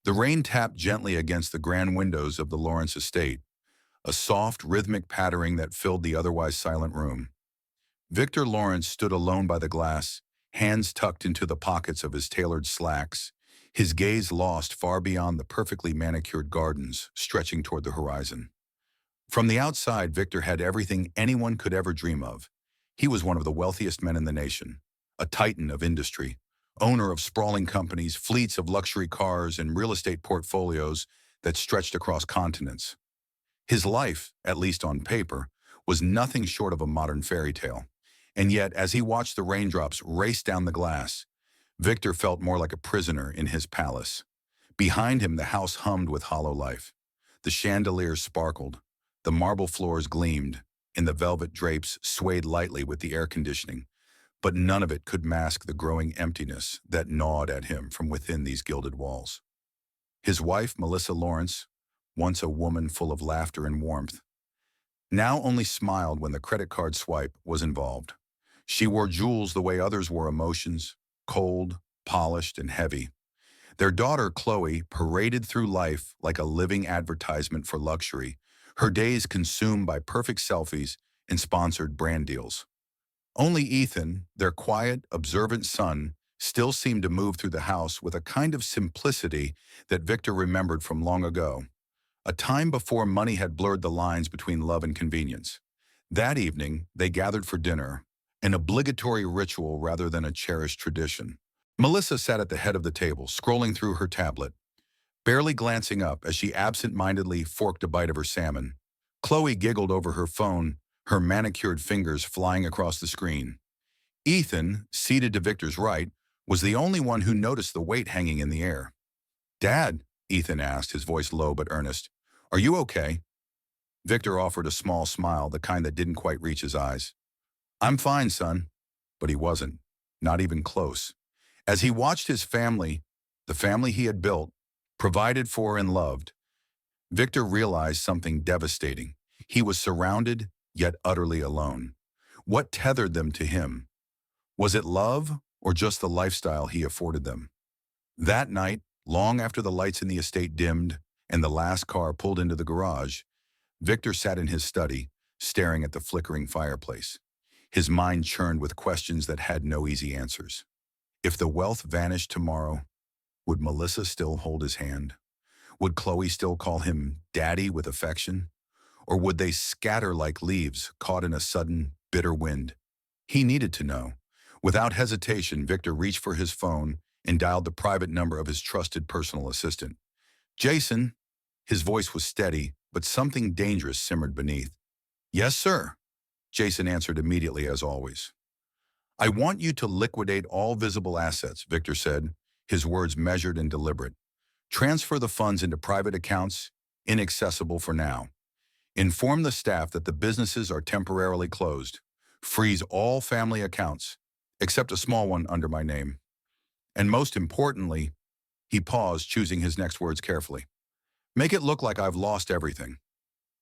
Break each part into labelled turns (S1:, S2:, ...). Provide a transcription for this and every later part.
S1: The rain tapped gently against the grand windows of the Lawrence estate, a soft, rhythmic pattering that filled the otherwise silent room. Victor Lawrence stood alone by the glass, hands tucked into the pockets of his tailored slacks, his gaze lost far beyond the perfectly manicured gardens stretching toward the horizon. From the outside, Victor had everything anyone could ever dream of. He was one of the wealthiest men in the nation, a titan of industry, owner of sprawling companies, fleets of luxury cars, and real estate portfolios that stretched across continents. His life, at least on paper, was nothing short of a modern fairy tale. And yet, as he watched the raindrops race down the glass, Victor felt more like a prisoner in his palace. Behind him, the house hummed with hollow life. The chandeliers sparkled, the marble floors gleamed, and the velvet drapes swayed lightly with the air conditioning. But none of it could mask the growing emptiness that gnawed at him from within these gilded walls. His wife, Melissa Lawrence, once a woman full of laughter and warmth, now only smiled when the credit card swipe was involved. She wore jewels the way others wore emotions, cold, polished, and heavy. Their daughter, Chloe, paraded through life like a living advertisement for luxury, her days consumed by perfect selfies and sponsored brand deals. Only Ethan, their quiet, observant son, still seemed to move through the house with a kind of simplicity that Victor remembered from long ago, a time before money had blurred the lines between love and convenience. That evening, they gathered for dinner, an obligatory ritual rather than a cherished tradition. Melissa sat at the head of the table, scrolling through her tablet, barely glancing up as she absent-mindedly forked a bite of her salmon. Chloe giggled over her phone, her manicured fingers flying across the screen. Ethan, seated to Victor's right, was the only one who noticed the weight hanging in the air. "Dad," Ethan asked, his voice low but earnest, "are you okay?" Victor offered a small smile, the kind that didn't quite reach his eyes. "I'm fine, son." But he wasn't, not even close. As he watched his family, the family he had built, provided for and loved, Victor realized something devastating. He was surrounded, yet utterly alone. What tethered them to him? Was it love or just the lifestyle he afforded them? That night, long after the lights in the estate dimmed and the last car pulled into the garage, Victor sat in his study, staring at the flickering fireplace. His mind churned with questions that had no easy answers. If the wealth vanished tomorrow, would Melissa still hold his hand? Would Chloe still call him Daddy with affection? Or would they scatter like leaves caught in a sudden, bitter wind? He needed to know. Without hesitation, Victor reached for his phone and dialed the private number of his trusted personal assistant. "Jason." His voice was steady, but something dangerous simmered beneath. "Yes, sir," Jason answered immediately as always. "I want you to liquidate all visible assets," Victor said, his words measured and deliberate. "Transfer the funds into private accounts, inaccessible for now. Inform the staff that the businesses are temporarily closed. Freeze all family accounts, except a small one under my name. And most importantly," he paused, choosing his next words carefully, "make it look like I've lost everything."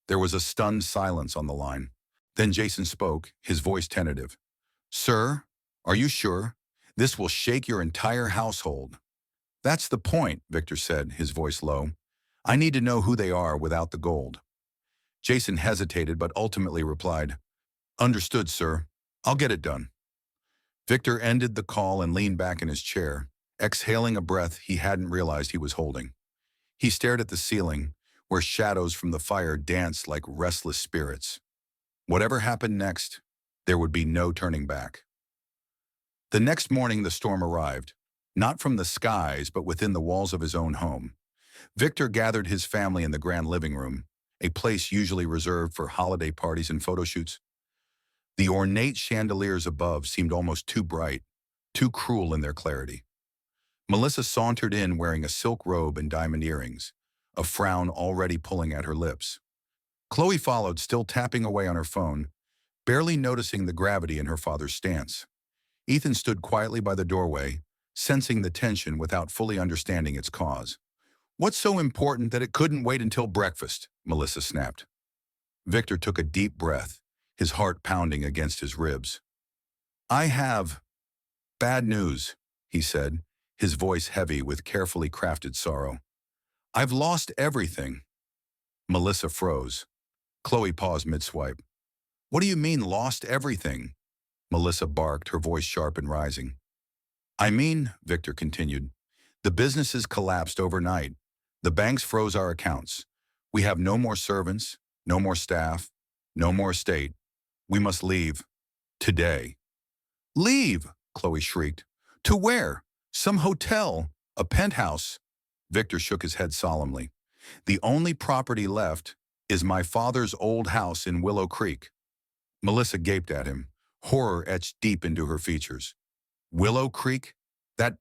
S1: There was a stunned silence on the line. Then Jason spoke, his voice tentative. "Sir, are you sure? This will shake your entire household." "That's the point," Victor said, his voice low. "I need to know who they are without the gold." Jason hesitated but ultimately replied, "Understood, sir. I'll get it done." Victor ended the call and leaned back in his chair, exhaling a breath he hadn't realized he was holding. He stared at the ceiling, where shadows from the fire danced like restless spirits. Whatever happened next, there would be no turning back. The next morning the storm arrived, not from the skies but within the walls of his own home. Victor gathered his family in the grand living room, a place usually reserved for holiday parties and photo shoots. The ornate chandeliers above seemed almost too bright, too cruel in their clarity. Melissa sauntered in wearing a silk robe and diamond earrings, a frown already pulling at her lips. Chloe followed, still tapping away on her phone, barely noticing the gravity in her father's stance. Ethan stood quietly by the doorway, sensing the tension without fully understanding its cause. "What's so important that it couldn't wait until breakfast?" Melissa snapped. Victor took a deep breath, his heart pounding against his ribs. "I have bad news," he said, his voice heavy with carefully crafted sorrow. I've lost everything. Melissa froze. Chloe paused mid-swipe. What do you mean, lost everything? Melissa barked, her voice sharp and rising. I mean, Victor continued, the businesses collapsed overnight. The banks froze our accounts. We have no more servants, no more staff, no more estate. We must leave. Today. Leave, Chloe shrieked. To where? Some hotel, a penthouse. Victor shook his head solemnly. The only property left is my father's old house in Willow Creek. Melissa gaped at him, horror etched deep into her features. Willow Creek? That,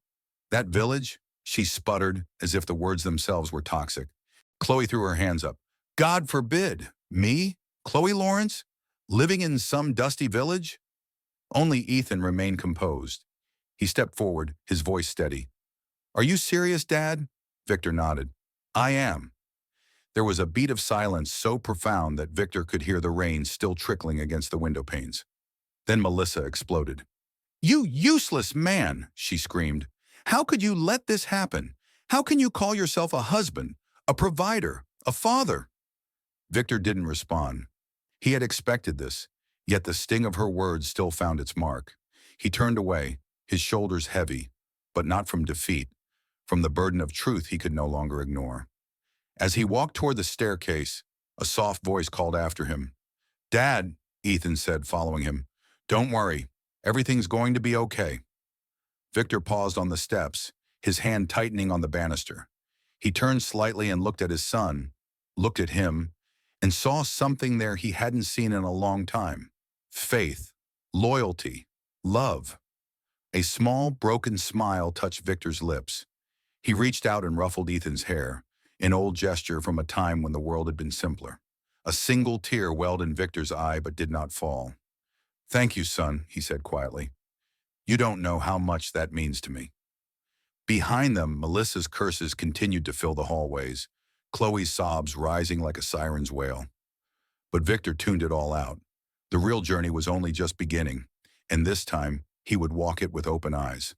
S1: that village? She sputtered, as if the words themselves were toxic. Chloe threw her hands up. God forbid! Me? Chloe Lawrence? Living in some dusty village? Only Ethan remained composed. He stepped forward, his voice steady. Are you serious, Dad? Victor nodded. I am. There was a beat of silence so profound that Victor could hear the rain still trickling against the window panes. Then Melissa exploded. You useless man, she screamed. How could you let this happen? How can you call yourself a husband, a provider, a father? Victor didn't respond. He had expected this, yet the sting of her words still found its mark. He turned away, his shoulders heavy, but not from defeat, from the burden of truth he could no longer ignore. As he walked toward the staircase, a soft voice called after him. Dad, Ethan said, following him. Don't worry, everything's going to be okay. Victor paused on the steps, his hand tightening on the banister. He turned slightly and looked at his son, looked at him, and saw something there he hadn't seen in a long time. Faith, loyalty, love. A small, broken smile touched Victor's lips. He reached out and ruffled Ethan's hair, an old gesture from a time when the world had been simpler. A single tear welled in Victor's eye but did not fall. Thank you, son, he said quietly. You don't know how much that means to me. Behind them, Melissa's curses continued to fill the hallways, Chloe's sobs rising like a siren's wail. But Victor tuned it all out. The real journey was only just beginning, and this time he would walk it with open eyes.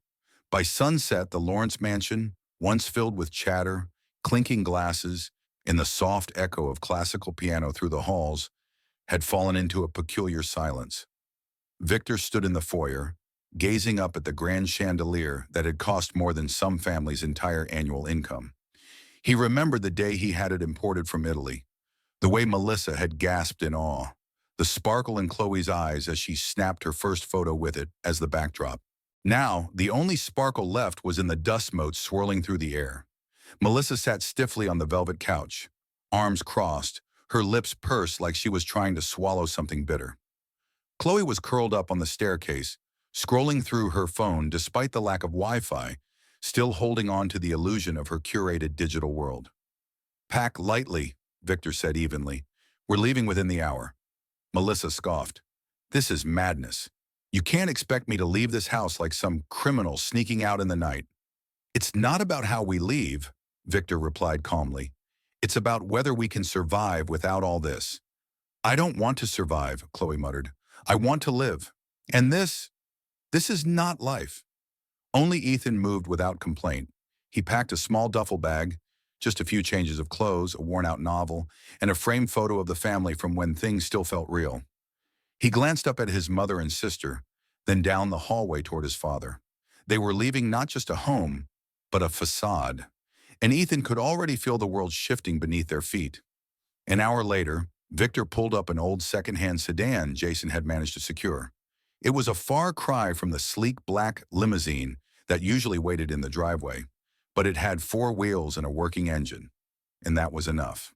S1: By sunset, the Lawrence mansion, once filled with chatter, clinking glasses, and the soft echo of classical piano through the halls, had fallen into a peculiar silence. Victor stood in the foyer, gazing up at the grand chandelier that had cost more than some families' entire annual income. He remembered the day he had it imported from Italy, the way Melissa had gasped in awe, the sparkle in Chloe's eyes as she snapped her first photo with it as the backdrop. Now, the only sparkle left was in the dust motes swirling through the air. Melissa sat stiffly on the velvet couch, arms crossed, her lips pursed like she was trying to swallow something bitter. Chloe was curled up on the staircase, scrolling through her phone despite the lack of Wi-Fi, still holding on to the illusion of her curated digital world. Pack lightly, Victor said evenly. We're leaving within the hour. Melissa scoffed. This is madness. You can't expect me to leave this house like some criminal sneaking out in the night. It's not about how we leave, Victor replied calmly. It's about whether we can survive without all this. I don't want to survive, Chloe muttered. I want to live. And this is not life. Only Ethan moved without complaint. He packed a small duffel bag, just a few changes of clothes, a worn-out novel, and a framed photo of the family from when things still felt real. He glanced up at his mother and sister, then down the hallway toward his father. They were leaving not just a home, but a facade, and Ethan could already feel the world shifting beneath their feet. An hour later, Victor pulled up an old second-hand sedan Jason had managed to secure. It was a far cry from the sleek black limousine that usually waited in the driveway, but it had 4 wheels and a working engine, and that was enough.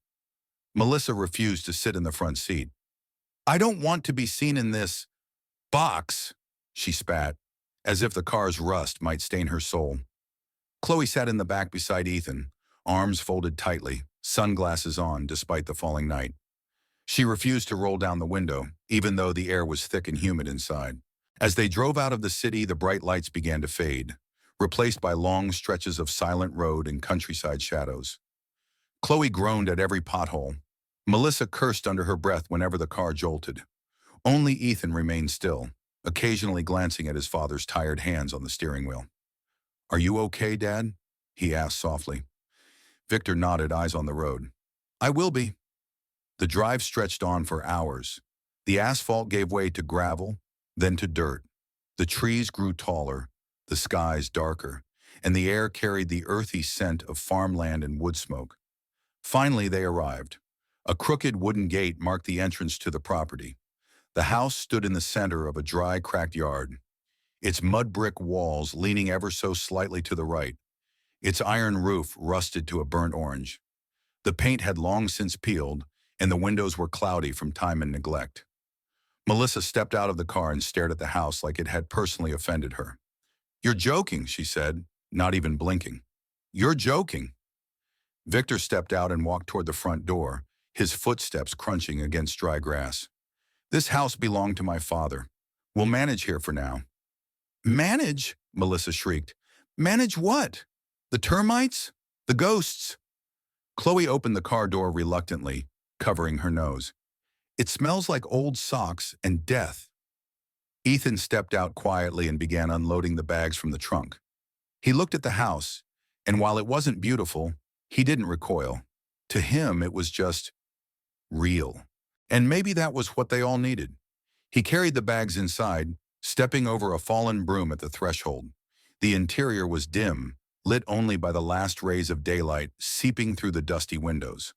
S1: Melissa refused to sit in the front seat. I don't want to be seen in this box, she spat, as if the car's rust might stain her soul. Chloe sat in the back beside Ethan, arms folded tightly, sunglasses on despite the falling night. She refused to roll down the window, even though the air was thick and humid inside. As they drove out of the city, the bright lights began to fade, replaced by long stretches of silent road and countryside shadows. Chloe groaned at every pothole. Melissa cursed under her breath whenever the car jolted. Only Ethan remained still, occasionally glancing at his father's tired hands on the steering wheel. Are you okay, Dad? He asked softly. Victor nodded, eyes on the road. I will be. The drive stretched on for hours. The asphalt gave way to gravel, then to dirt. The trees grew taller, the skies darker, and the air carried the earthy scent of farmland and wood smoke. Finally, they arrived. A crooked wooden gate marked the entrance to the property. The house stood in the center of a dry, cracked yard, its mud brick walls leaning ever so slightly to the right, its iron roof rusted to a burnt orange. The paint had long since peeled, and the windows were cloudy from time and neglect. Melissa stepped out of the car and stared at the house like it had personally offended her. You're joking, she said, not even blinking. You're joking. Victor stepped out and walked toward the front door, his footsteps crunching against dry grass. This house belonged to my father. We'll manage here for now. Manage? Melissa shrieked. Manage what? The termites? The ghosts? Chloe opened the car door reluctantly, covering her nose. It smells like old socks and death. Ethan stepped out quietly and began unloading the bags from the trunk. He looked at the house, and while it wasn't beautiful, he didn't recoil. To him, it was just real. And maybe that was what they all needed. He carried the bags inside, stepping over a fallen broom at the threshold. The interior was dim, lit only by the last rays of daylight seeping through the dusty windows.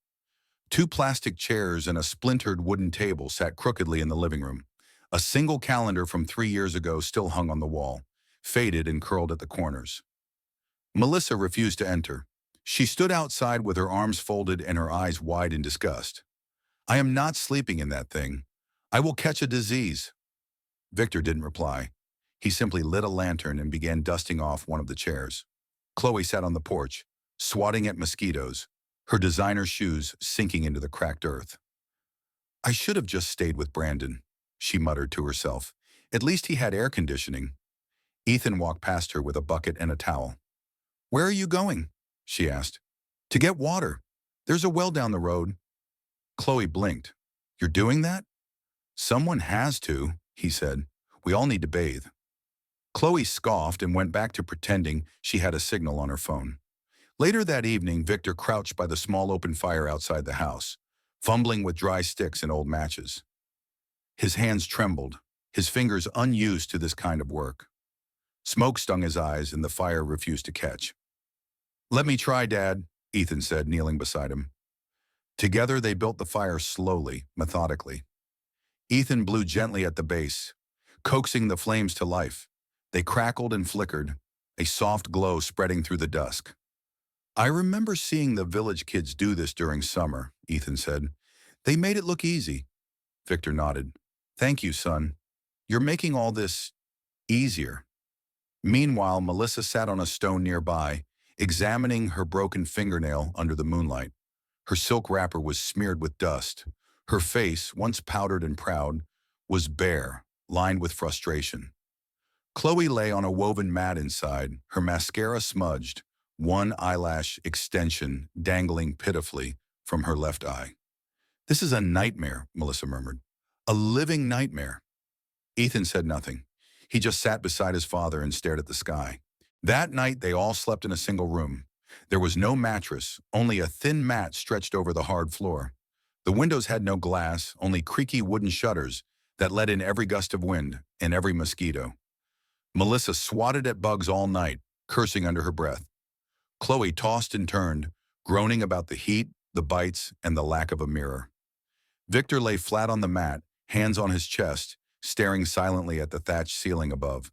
S1: Two plastic chairs and a splintered wooden table sat crookedly in the living room. A single calendar from 3 years ago still hung on the wall, faded and curled at the corners. Melissa refused to enter. She stood outside with her arms folded and her eyes wide in disgust. I am not sleeping in that thing. I will catch a disease. Victor didn't reply. He simply lit a lantern and began dusting off one of the chairs. Chloe sat on the porch, swatting at mosquitoes, her designer shoes sinking into the cracked earth. I should have just stayed with Brandon, she muttered to herself. At least he had air conditioning. Ethan walked past her with a bucket and a towel. Where are you going? She asked. To get water. There's a well down the road. Chloe blinked. You're doing that? Someone has to, he said. We all need to bathe. Chloe scoffed and went back to pretending she had a signal on her phone. Later that evening, Victor crouched by the small open fire outside the house, fumbling with dry sticks and old matches. His hands trembled, his fingers unused to this kind of work. Smoke stung his eyes and the fire refused to catch. Let me try, Dad, Ethan said, kneeling beside him. Together they built the fire slowly, methodically. Ethan blew gently at the base, coaxing the flames to life. They crackled and flickered, a soft glow spreading through the dusk. I remember seeing the village kids do this during summer, Ethan said. They made it look easy. Victor nodded. Thank you, son. You're making all this easier. Meanwhile, Melissa sat on a stone nearby, examining her broken fingernail under the moonlight. Her silk wrapper was smeared with dust. Her face, once powdered and proud, was bare, lined with frustration. Chloe lay on a woven mat inside, her mascara smudged, one eyelash extension dangling pitifully from her left eye. This is a nightmare, Melissa murmured. A living nightmare. Ethan said nothing. He just sat beside his father and stared at the sky. That night, they all slept in a single room. There was no mattress, only a thin mat stretched over the hard floor. The windows had no glass, only creaky wooden shutters that let in every gust of wind and every mosquito. Melissa swatted at bugs all night, cursing under her breath. Chloe tossed and turned, groaning about the heat, the bites, and the lack of a mirror. Victor lay flat on the mat, hands on his chest, staring silently at the thatched ceiling above.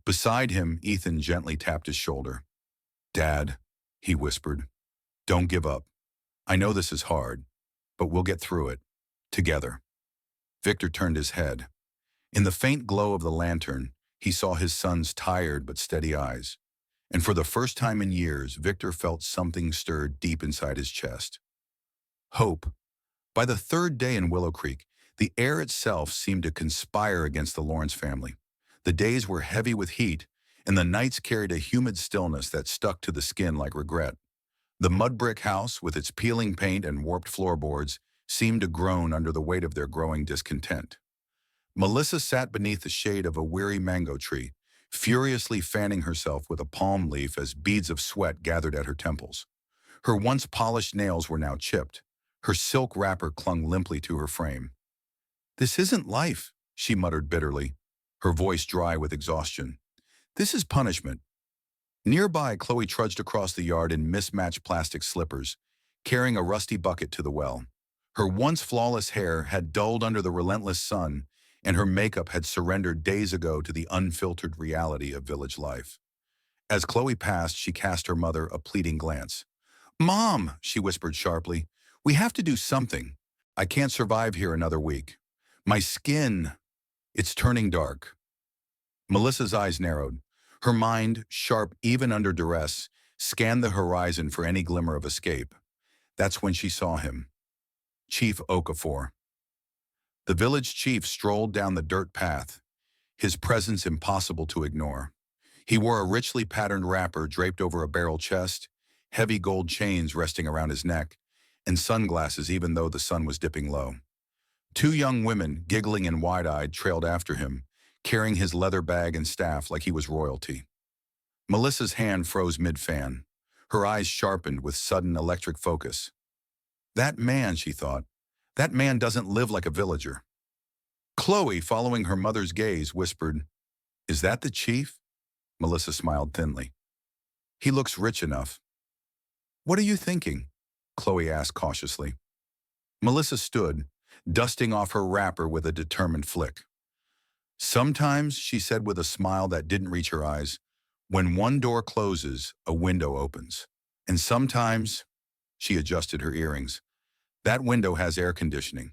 S1: Beside him, Ethan gently tapped his shoulder. Dad, he whispered, don't give up. I know this is hard, but we'll get through it, together. Victor turned his head. In the faint glow of the lantern, he saw his son's tired but steady eyes. And for the first time in years, Victor felt something stirred deep inside his chest. Hope. By the third day in Willow Creek, the air itself seemed to conspire against the Lawrence family. The days were heavy with heat, and the nights carried a humid stillness that stuck to the skin like regret. The mud brick house, with its peeling paint and warped floorboards, seemed to groan under the weight of their growing discontent. Melissa sat beneath the shade of a weary mango tree, furiously fanning herself with a palm leaf as beads of sweat gathered at her temples. Her once polished nails were now chipped. Her silk wrapper clung limply to her frame. "This isn't life," she muttered bitterly, her voice dry with exhaustion. "This is punishment." Nearby, Chloe trudged across the yard in mismatched plastic slippers, carrying a rusty bucket to the well. Her once flawless hair had dulled under the relentless sun, and her makeup had surrendered days ago to the unfiltered reality of village life. As Chloe passed, she cast her mother a pleading glance. "Mom," she whispered sharply, "we have to do something. I can't survive here another week. My skin, it's turning dark." Melissa's eyes narrowed. Her mind, sharp even under duress, scanned the horizon for any glimmer of escape. That's when she saw him. Chief Okafor. The village chief strolled down the dirt path, his presence impossible to ignore. He wore a richly patterned wrapper draped over a barrel chest, heavy gold chains resting around his neck, and sunglasses even though the sun was dipping low. Two young women, giggling and wide-eyed, trailed after him, carrying his leather bag and staff like he was royalty. Melissa's hand froze mid-fan. Her eyes sharpened with sudden electric focus. That man, she thought, that man doesn't live like a villager. Chloe, following her mother's gaze, whispered, "Is that the chief?" Melissa smiled thinly. "He looks rich enough." "What are you thinking?" Chloe asked cautiously. Melissa stood, dusting off her wrapper with a determined flick. "Sometimes," she said with a smile that didn't reach her eyes, "when one door closes, a window opens. And sometimes," she adjusted her earrings, "that window has air conditioning."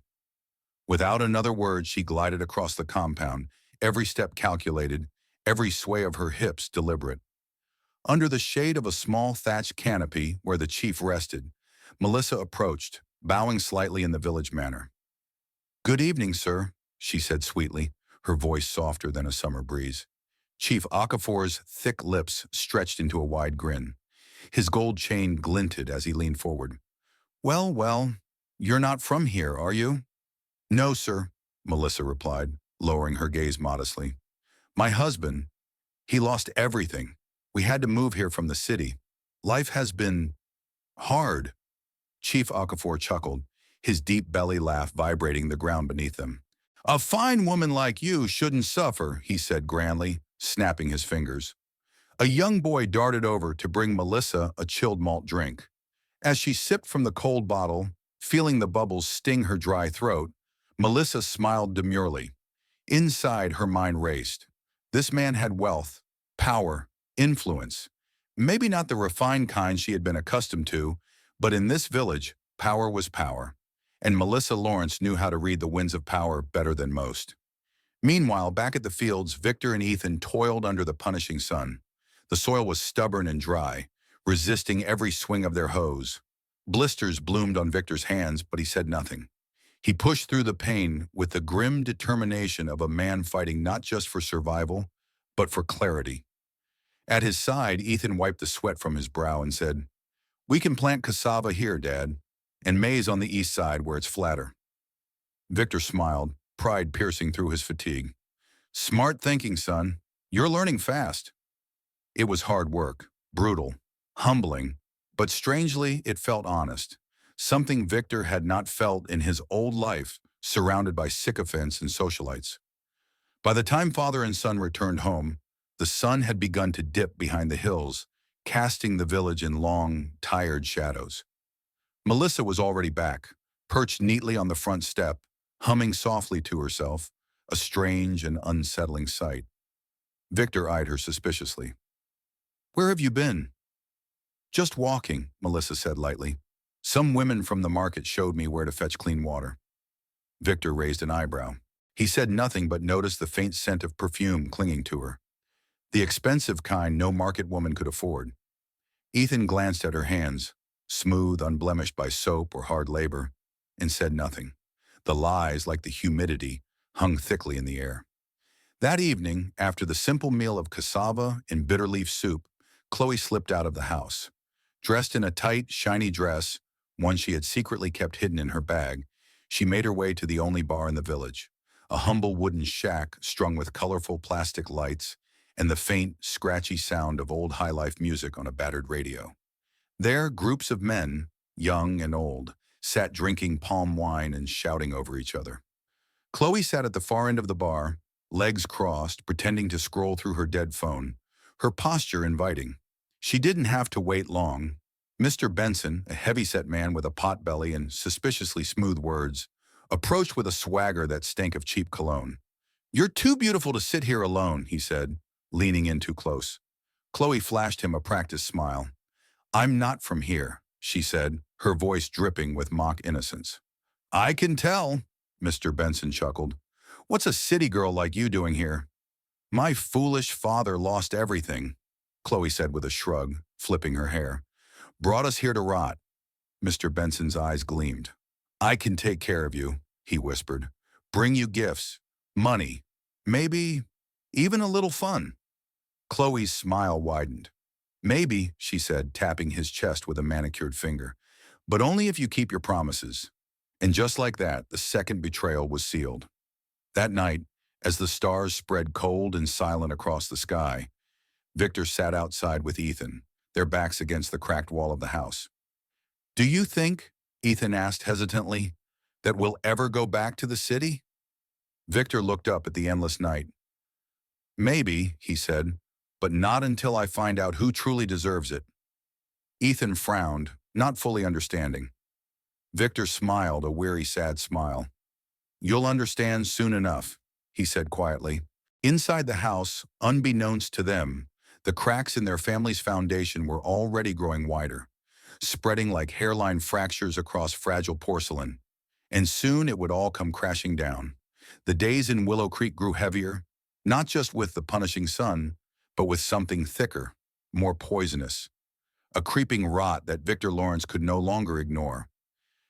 S1: Without another word, she glided across the compound, every step calculated, every sway of her hips deliberate. Under the shade of a small thatched canopy where the chief rested, Melissa approached, bowing slightly in the village manner. "Good evening, sir," she said sweetly, her voice softer than a summer breeze. Chief Okafor's thick lips stretched into a wide grin. His gold chain glinted as he leaned forward. "Well, well, you're not from here, are you?" "No, sir," Melissa replied, lowering her gaze modestly. "My husband, he lost everything. We had to move here from the city. Life has been hard." Chief Okafor chuckled, his deep belly laugh vibrating the ground beneath them. "A fine woman like you shouldn't suffer," he said grandly, snapping his fingers. A young boy darted over to bring Melissa a chilled malt drink. As she sipped from the cold bottle, feeling the bubbles sting her dry throat, Melissa smiled demurely. Inside, her mind raced. This man had wealth, power, influence. Maybe not the refined kind she had been accustomed to, but in this village, power was power. And Melissa Lawrence knew how to read the winds of power better than most. Meanwhile, back at the fields, Victor and Ethan toiled under the punishing sun. The soil was stubborn and dry, resisting every swing of their hoes. Blisters bloomed on Victor's hands, but he said nothing. He pushed through the pain with the grim determination of a man fighting not just for survival, but for clarity. At his side, Ethan wiped the sweat from his brow and said, "We can plant cassava here, Dad, and maize on the east side where it's flatter." Victor smiled, pride piercing through his fatigue. "Smart thinking, son. You're learning fast." It was hard work, brutal, humbling, but strangely, it felt honest. Something Victor had not felt in his old life, surrounded by sycophants and socialites. By the time father and son returned home, the sun had begun to dip behind the hills, casting the village in long, tired shadows. Melissa was already back, perched neatly on the front step, humming softly to herself, a strange and unsettling sight. Victor eyed her suspiciously. "Where have you been?" "Just walking," Melissa said lightly. "Some women from the market showed me where to fetch clean water." Victor raised an eyebrow. He said nothing but noticed the faint scent of perfume clinging to her. The expensive kind no market woman could afford. Ethan glanced at her hands, smooth, unblemished by soap or hard labor, and said nothing. The lies, like the humidity, hung thickly in the air. That evening, after the simple meal of cassava and bitter leaf soup, Chloe slipped out of the house. Dressed in a tight, shiny dress, one she had secretly kept hidden in her bag, she made her way to the only bar in the village, a humble wooden shack strung with colorful plastic lights and the faint, scratchy sound of old high-life music on a battered radio. There, groups of men, young and old, sat drinking palm wine and shouting over each other. Chloe sat at the far end of the bar, legs crossed, pretending to scroll through her dead phone, her posture inviting. She didn't have to wait long. Mr. Benson, a heavy-set man with a pot-belly and suspiciously smooth words, approached with a swagger that stank of cheap cologne. "You're too beautiful to sit here alone," he said, leaning in too close. Chloe flashed him a practiced smile. "I'm not from here," she said, her voice dripping with mock innocence. "I can tell," Mr. Benson chuckled. "What's a city girl like you doing here?" "My foolish father lost everything," Chloe said with a shrug, flipping her hair. "Brought us here to rot." Mr. Benson's eyes gleamed. "I can take care of you," he whispered. "Bring you gifts, money, maybe even a little fun." Chloe's smile widened. "Maybe," she said, tapping his chest with a manicured finger, "but only if you keep your promises." And just like that, the second betrayal was sealed. That night, as the stars spread cold and silent across the sky, Victor sat outside with Ethan, their backs against the cracked wall of the house. "Do you think," Ethan asked hesitantly, "that we'll ever go back to the city?" Victor looked up at the endless night. "Maybe," he said, "but not until I find out who truly deserves it." Ethan frowned, not fully understanding. Victor smiled, a weary, sad smile. "You'll understand soon enough," he said quietly. Inside the house, unbeknownst to them, the cracks in their family's foundation were already growing wider, spreading like hairline fractures across fragile porcelain. And soon it would all come crashing down. The days in Willow Creek grew heavier, not just with the punishing sun, but with something thicker, more poisonous. A creeping rot that Victor Lawrence could no longer ignore.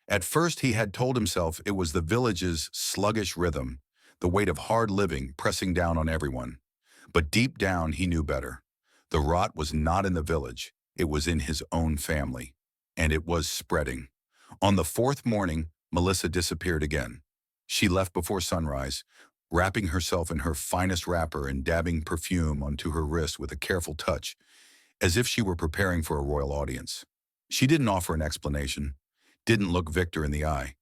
S1: At first he had told himself it was the village's sluggish rhythm, the weight of hard living pressing down on everyone. But deep down he knew better. The rot was not in the village, it was in his own family. And it was spreading. On the fourth morning, Melissa disappeared again. She left before sunrise, wrapping herself in her finest wrapper and dabbing perfume onto her wrist with a careful touch, as if she were preparing for a royal audience. She didn't offer an explanation, didn't look Victor in the eye.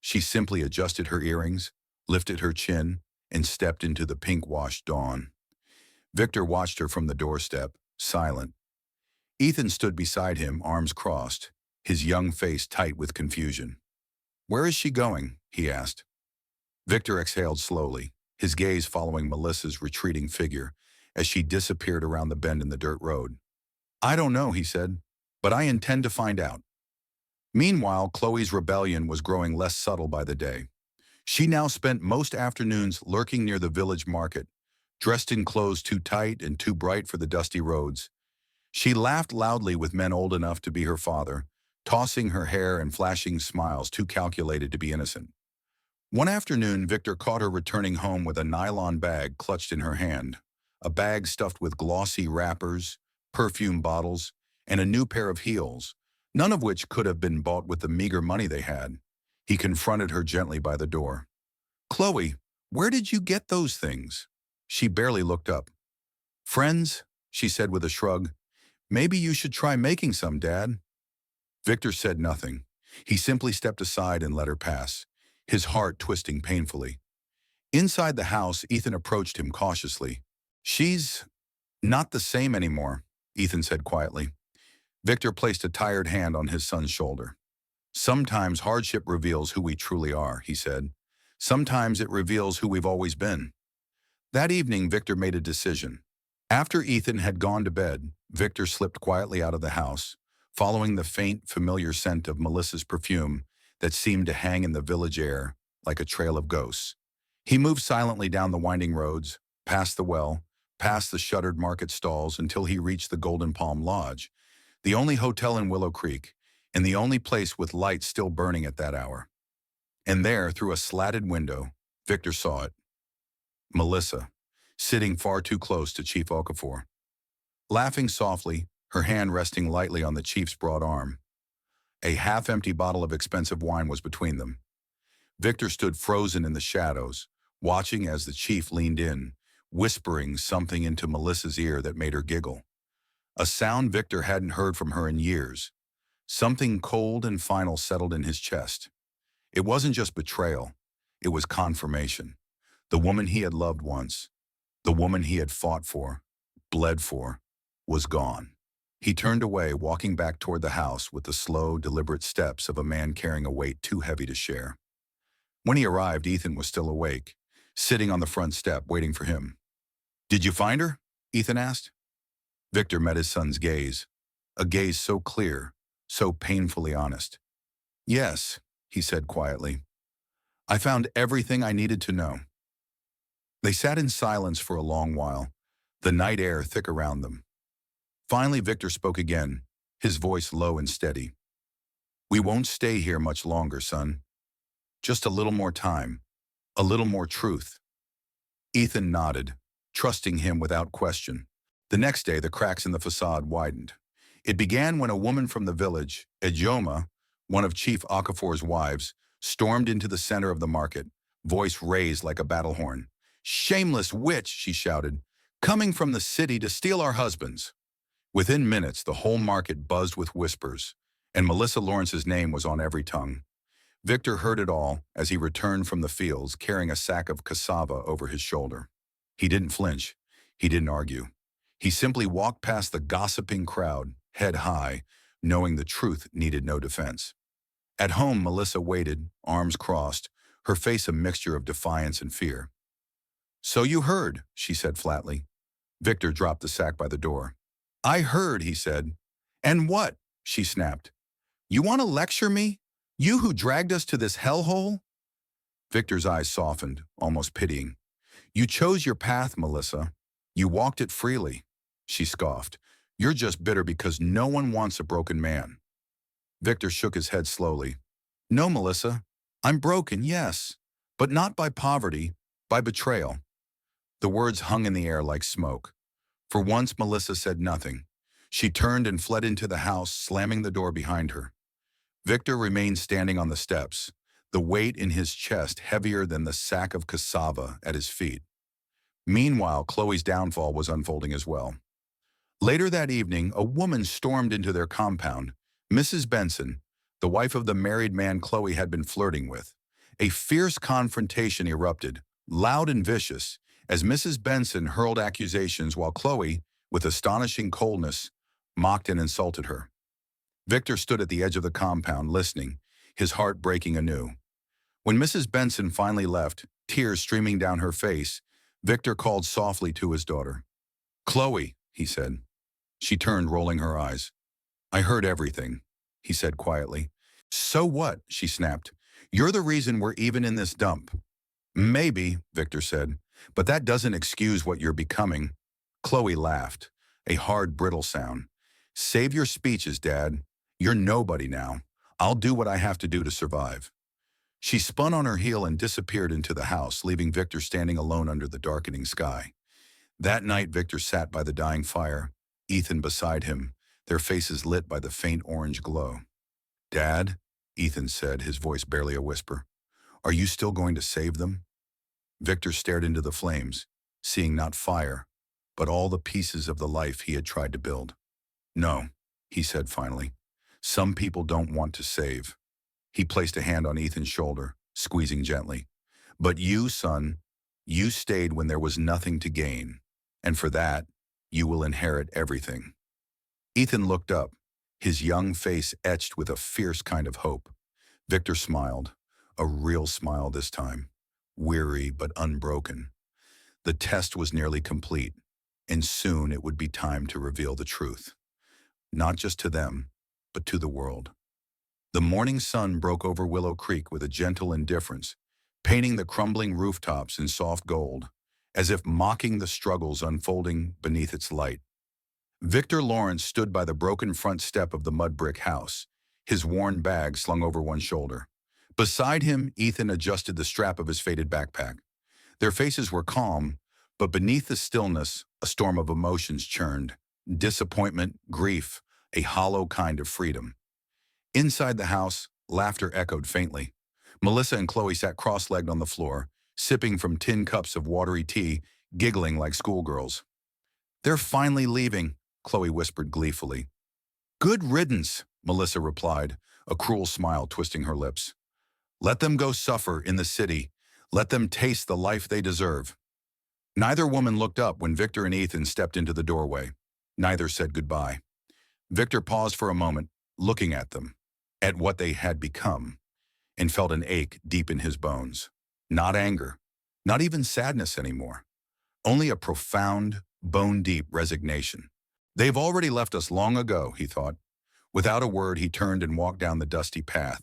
S1: She simply adjusted her earrings, lifted her chin, and stepped into the pink-washed dawn. Victor watched her from the doorstep, silent. Ethan stood beside him, arms crossed, his young face tight with confusion. "Where is she going?" he asked. Victor exhaled slowly, his gaze following Melissa's retreating figure as she disappeared around the bend in the dirt road. "I don't know," he said, "but I intend to find out." Meanwhile, Chloe's rebellion was growing less subtle by the day. She now spent most afternoons lurking near the village market, dressed in clothes too tight and too bright for the dusty roads. She laughed loudly with men old enough to be her father, tossing her hair and flashing smiles too calculated to be innocent. One afternoon, Victor caught her returning home with a nylon bag clutched in her hand, a bag stuffed with glossy wrappers, perfume bottles, and a new pair of heels, none of which could have been bought with the meager money they had. He confronted her gently by the door. "Chloe, where did you get those things?" She barely looked up. "Friends," she said with a shrug. "Maybe you should try making some, Dad." Victor said nothing. He simply stepped aside and let her pass, his heart twisting painfully. Inside the house, Ethan approached him cautiously. "She's not the same anymore," Ethan said quietly. Victor placed a tired hand on his son's shoulder. "Sometimes hardship reveals who we truly are," he said. "Sometimes it reveals who we've always been." That evening, Victor made a decision. After Ethan had gone to bed, Victor slipped quietly out of the house, following the faint, familiar scent of Melissa's perfume that seemed to hang in the village air like a trail of ghosts. He moved silently down the winding roads, past the well, past the shuttered market stalls until he reached the Golden Palm Lodge, the only hotel in Willow Creek, and the only place with lights still burning at that hour. And there, through a slatted window, Victor saw it. Melissa, sitting far too close to Chief Okafor. Laughing softly, her hand resting lightly on the chief's broad arm. A half-empty bottle of expensive wine was between them. Victor stood frozen in the shadows, watching as the chief leaned in, whispering something into Melissa's ear that made her giggle. A sound Victor hadn't heard from her in years, Something cold and final settled in his chest. It wasn't just betrayal. It was confirmation. The woman he had loved once, the woman he had fought for, bled for, was gone. He turned away, walking back toward the house with the slow, deliberate steps of a man carrying a weight too heavy to share. When he arrived, Ethan was still awake, sitting on the front step, waiting for him. "Did you find her?" Ethan asked. Victor met his son's gaze, a gaze so clear, so painfully honest. "Yes," he said quietly. "I found everything I needed to know." They sat in silence for a long while, the night air thick around them. Finally, Victor spoke again, his voice low and steady. "We won't stay here much longer, son. Just a little more time, a little more truth." Ethan nodded, trusting him without question. The next day, the cracks in the facade widened. It began when a woman from the village, Ejoma, one of Chief Okafor's wives, stormed into the center of the market, voice raised like a battle horn. "Shameless witch," she shouted, "coming from the city to steal our husbands." Within minutes, the whole market buzzed with whispers, and Melissa Lawrence's name was on every tongue. Victor heard it all as he returned from the fields, carrying a sack of cassava over his shoulder. He didn't flinch. He didn't argue. He simply walked past the gossiping crowd, head high, knowing the truth needed no defense. At home, Melissa waited, arms crossed, her face a mixture of defiance and fear. "So you heard," she said flatly. Victor dropped the sack by the door. "I heard," he said. "And what?" she snapped. "You want to lecture me? You who dragged us to this hellhole?" Victor's eyes softened, almost pitying. "You chose your path, Melissa. You walked it freely," she scoffed. "You're just bitter because no one wants a broken man." Victor shook his head slowly. "No, Melissa. I'm broken, yes, but not by poverty, by betrayal." The words hung in the air like smoke. For once, Melissa said nothing. She turned and fled into the house, slamming the door behind her. Victor remained standing on the steps, the weight in his chest heavier than the sack of cassava at his feet. Meanwhile, Chloe's downfall was unfolding as well. Later that evening, a woman stormed into their compound, Mrs. Benson, the wife of the married man Chloe had been flirting with. A fierce confrontation erupted, loud and vicious, as Mrs. Benson hurled accusations while Chloe, with astonishing coldness, mocked and insulted her. Victor stood at the edge of the compound, listening, his heart breaking anew. When Mrs. Benson finally left, tears streaming down her face, Victor called softly to his daughter. "Chloe," he said. She turned, rolling her eyes. "I heard everything," he said quietly. "So what?" she snapped. "You're the reason we're even in this dump." "Maybe," Victor said, "but that doesn't excuse what you're becoming." Chloe laughed, a hard, brittle sound. "Save your speeches, Dad. You're nobody now. I'll do what I have to do to survive." She spun on her heel and disappeared into the house, leaving Victor standing alone under the darkening sky. That night, Victor sat by the dying fire, Ethan beside him, their faces lit by the faint orange glow. "Dad," Ethan said, his voice barely a whisper, "are you still going to save them?" Victor stared into the flames, seeing not fire, but all the pieces of the life he had tried to build. "No," he said finally. "Some people don't want to save." He placed a hand on Ethan's shoulder, squeezing gently. "But you, son, you stayed when there was nothing to gain, and for that, you will inherit everything." Ethan looked up, his young face etched with a fierce kind of hope. Victor smiled, a real smile this time, weary but unbroken. The test was nearly complete, and soon it would be time to reveal the truth. Not just to them, but to the world. The morning sun broke over Willow Creek with a gentle indifference, painting the crumbling rooftops in soft gold, as if mocking the struggles unfolding beneath its light. Victor Lawrence stood by the broken front step of the mud brick house, his worn bag slung over one shoulder. Beside him, Ethan adjusted the strap of his faded backpack. Their faces were calm, but beneath the stillness, a storm of emotions churned. Disappointment, grief, a hollow kind of freedom. Inside the house, laughter echoed faintly. Melissa and Chloe sat cross-legged on the floor, sipping from tin cups of watery tea, giggling like schoolgirls. "They're finally leaving," Chloe whispered gleefully. Good riddance, Melissa replied, a cruel smile twisting her lips. Let them go suffer in the city. Let them taste the life they deserve. Neither woman looked up when Victor and Ethan stepped into the doorway. Neither said goodbye. Victor paused for a moment, looking at them, at what they had become, and felt an ache deep in his bones. Not anger, not even sadness anymore. Only a profound, bone-deep resignation. They've already left us long ago, he thought. Without a word, he turned and walked down the dusty path,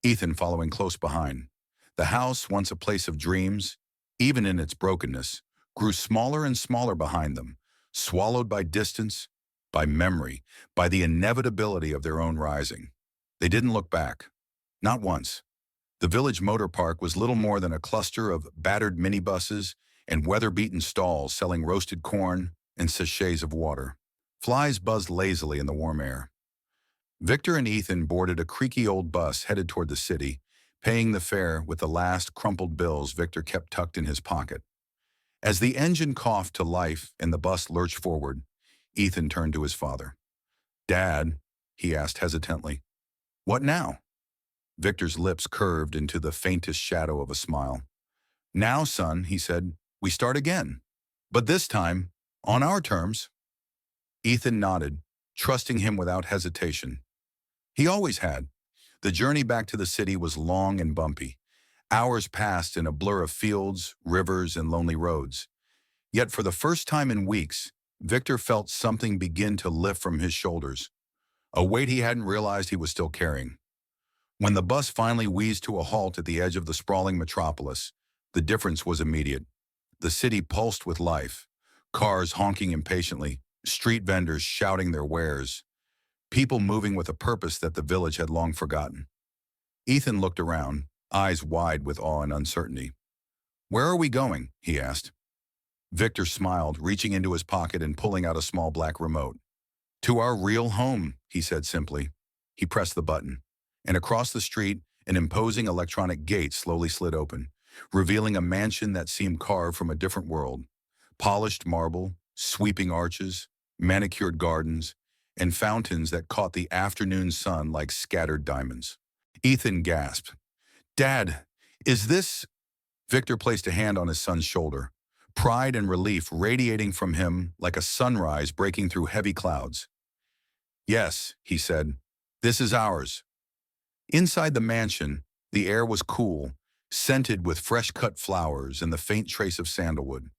S1: Ethan following close behind. The house, once a place of dreams, even in its brokenness, grew smaller and smaller behind them, swallowed by distance, by memory, by the inevitability of their own rising. They didn't look back. Not once. The village motor park was little more than a cluster of battered minibuses and weather-beaten stalls selling roasted corn and sachets of water. Flies buzzed lazily in the warm air. Victor and Ethan boarded a creaky old bus headed toward the city, paying the fare with the last crumpled bills Victor kept tucked in his pocket. As the engine coughed to life and the bus lurched forward, Ethan turned to his father. "Dad," he asked hesitantly, "what now?" Victor's lips curved into the faintest shadow of a smile. "Now, son," he said, "we start again. But this time, on our terms." Ethan nodded, trusting him without hesitation. He always had. The journey back to the city was long and bumpy. Hours passed in a blur of fields, rivers, and lonely roads. Yet for the first time in weeks, Victor felt something begin to lift from his shoulders, a weight he hadn't realized he was still carrying. When the bus finally wheezed to a halt at the edge of the sprawling metropolis, the difference was immediate. The city pulsed with life, cars honking impatiently, street vendors shouting their wares, people moving with a purpose that the village had long forgotten. Ethan looked around, eyes wide with awe and uncertainty. "Where are we going?" he asked. Victor smiled, reaching into his pocket and pulling out a small black remote. "To our real home," he said simply. He pressed the button, and across the street, an imposing electronic gate slowly slid open, revealing a mansion that seemed carved from a different world. Polished marble, sweeping arches, manicured gardens, and fountains that caught the afternoon sun like scattered diamonds. Ethan gasped. "Dad, is this—" Victor placed a hand on his son's shoulder, pride and relief radiating from him like a sunrise breaking through heavy clouds. "Yes," he said, "this is ours." Inside the mansion, the air was cool, scented with fresh-cut flowers and the faint trace of sandalwood.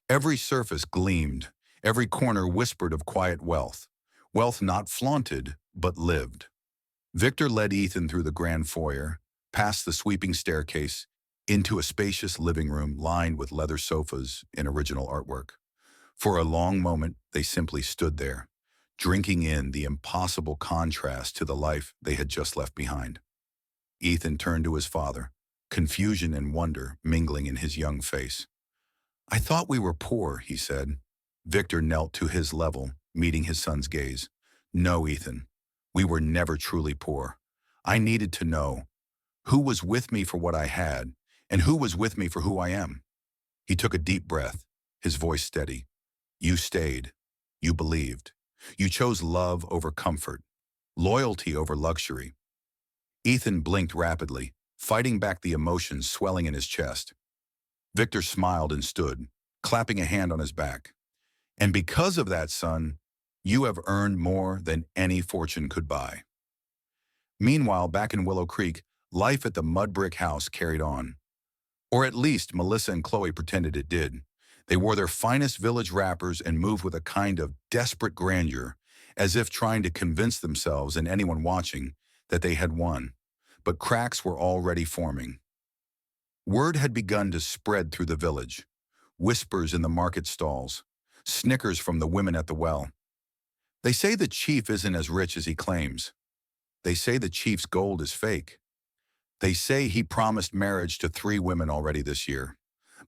S1: Every surface gleamed, every corner whispered of quiet wealth, wealth not flaunted, but lived. Victor led Ethan through the grand foyer, past the sweeping staircase, into a spacious living room lined with leather sofas and original artwork. For a long moment, they simply stood there, drinking in the impossible contrast to the life they had just left behind. Ethan turned to his father, confusion and wonder mingling in his young face. "I thought we were poor," he said. Victor knelt to his level, meeting his son's gaze. "No, Ethan, we were never truly poor. I needed to know who was with me for what I had, and who was with me for who I am." He took a deep breath, his voice steady. "You stayed. You believed. You chose love over comfort, loyalty over luxury." Ethan blinked rapidly, fighting back the emotions swelling in his chest. Victor smiled and stood, clapping a hand on his back. "And because of that, son, you have earned more than any fortune could buy." Meanwhile, back in Willow Creek, life at the mud brick house carried on. Or at least Melissa and Chloe pretended it did. They wore their finest village wrappers and moved with a kind of desperate grandeur, as if trying to convince themselves and anyone watching that they had won. But cracks were already forming. Word had begun to spread through the village. Whispers in the market stalls, snickers from the women at the well. "They say the chief isn't as rich as he claims. They say the chief's gold is fake. They say he promised marriage to 3 women already this year."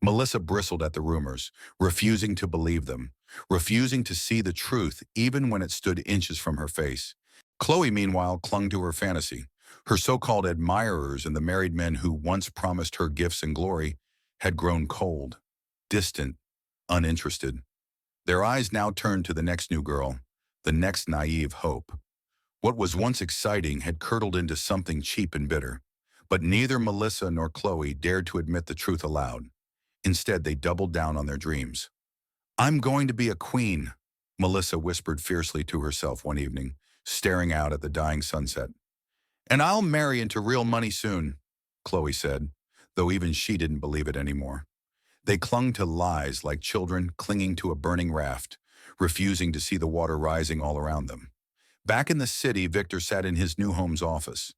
S1: Melissa bristled at the rumors, refusing to believe them, refusing to see the truth even when it stood inches from her face. Chloe, meanwhile, clung to her fantasy. Her so-called admirers and the married men who once promised her gifts and glory had grown cold, distant, uninterested. Their eyes now turned to the next new girl, the next naive hope. What was once exciting had curdled into something cheap and bitter. But neither Melissa nor Chloe dared to admit the truth aloud. Instead, they doubled down on their dreams. "I'm going to be a queen," Melissa whispered fiercely to herself one evening, staring out at the dying sunset. "And I'll marry into real money soon," Chloe said, though even she didn't believe it anymore. They clung to lies like children clinging to a burning raft, refusing to see the water rising all around them. Back in the city, Victor sat in his new home's office,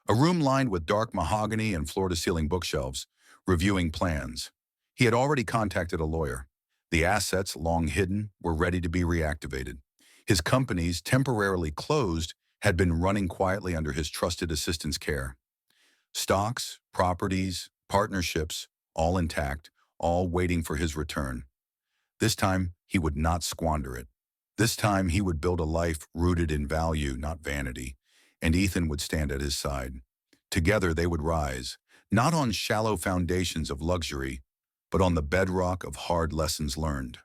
S1: a room lined with dark mahogany and floor-to-ceiling bookshelves, reviewing plans. He had already contacted a lawyer. The assets, long hidden, were ready to be reactivated. His companies, temporarily closed, had been running quietly under his trusted assistant's care. Stocks, properties, partnerships, all intact, all waiting for his return. This time, he would not squander it. This time, he would build a life rooted in value, not vanity, and Ethan would stand at his side. Together, they would rise, not on shallow foundations of luxury, but on the bedrock of hard lessons learned.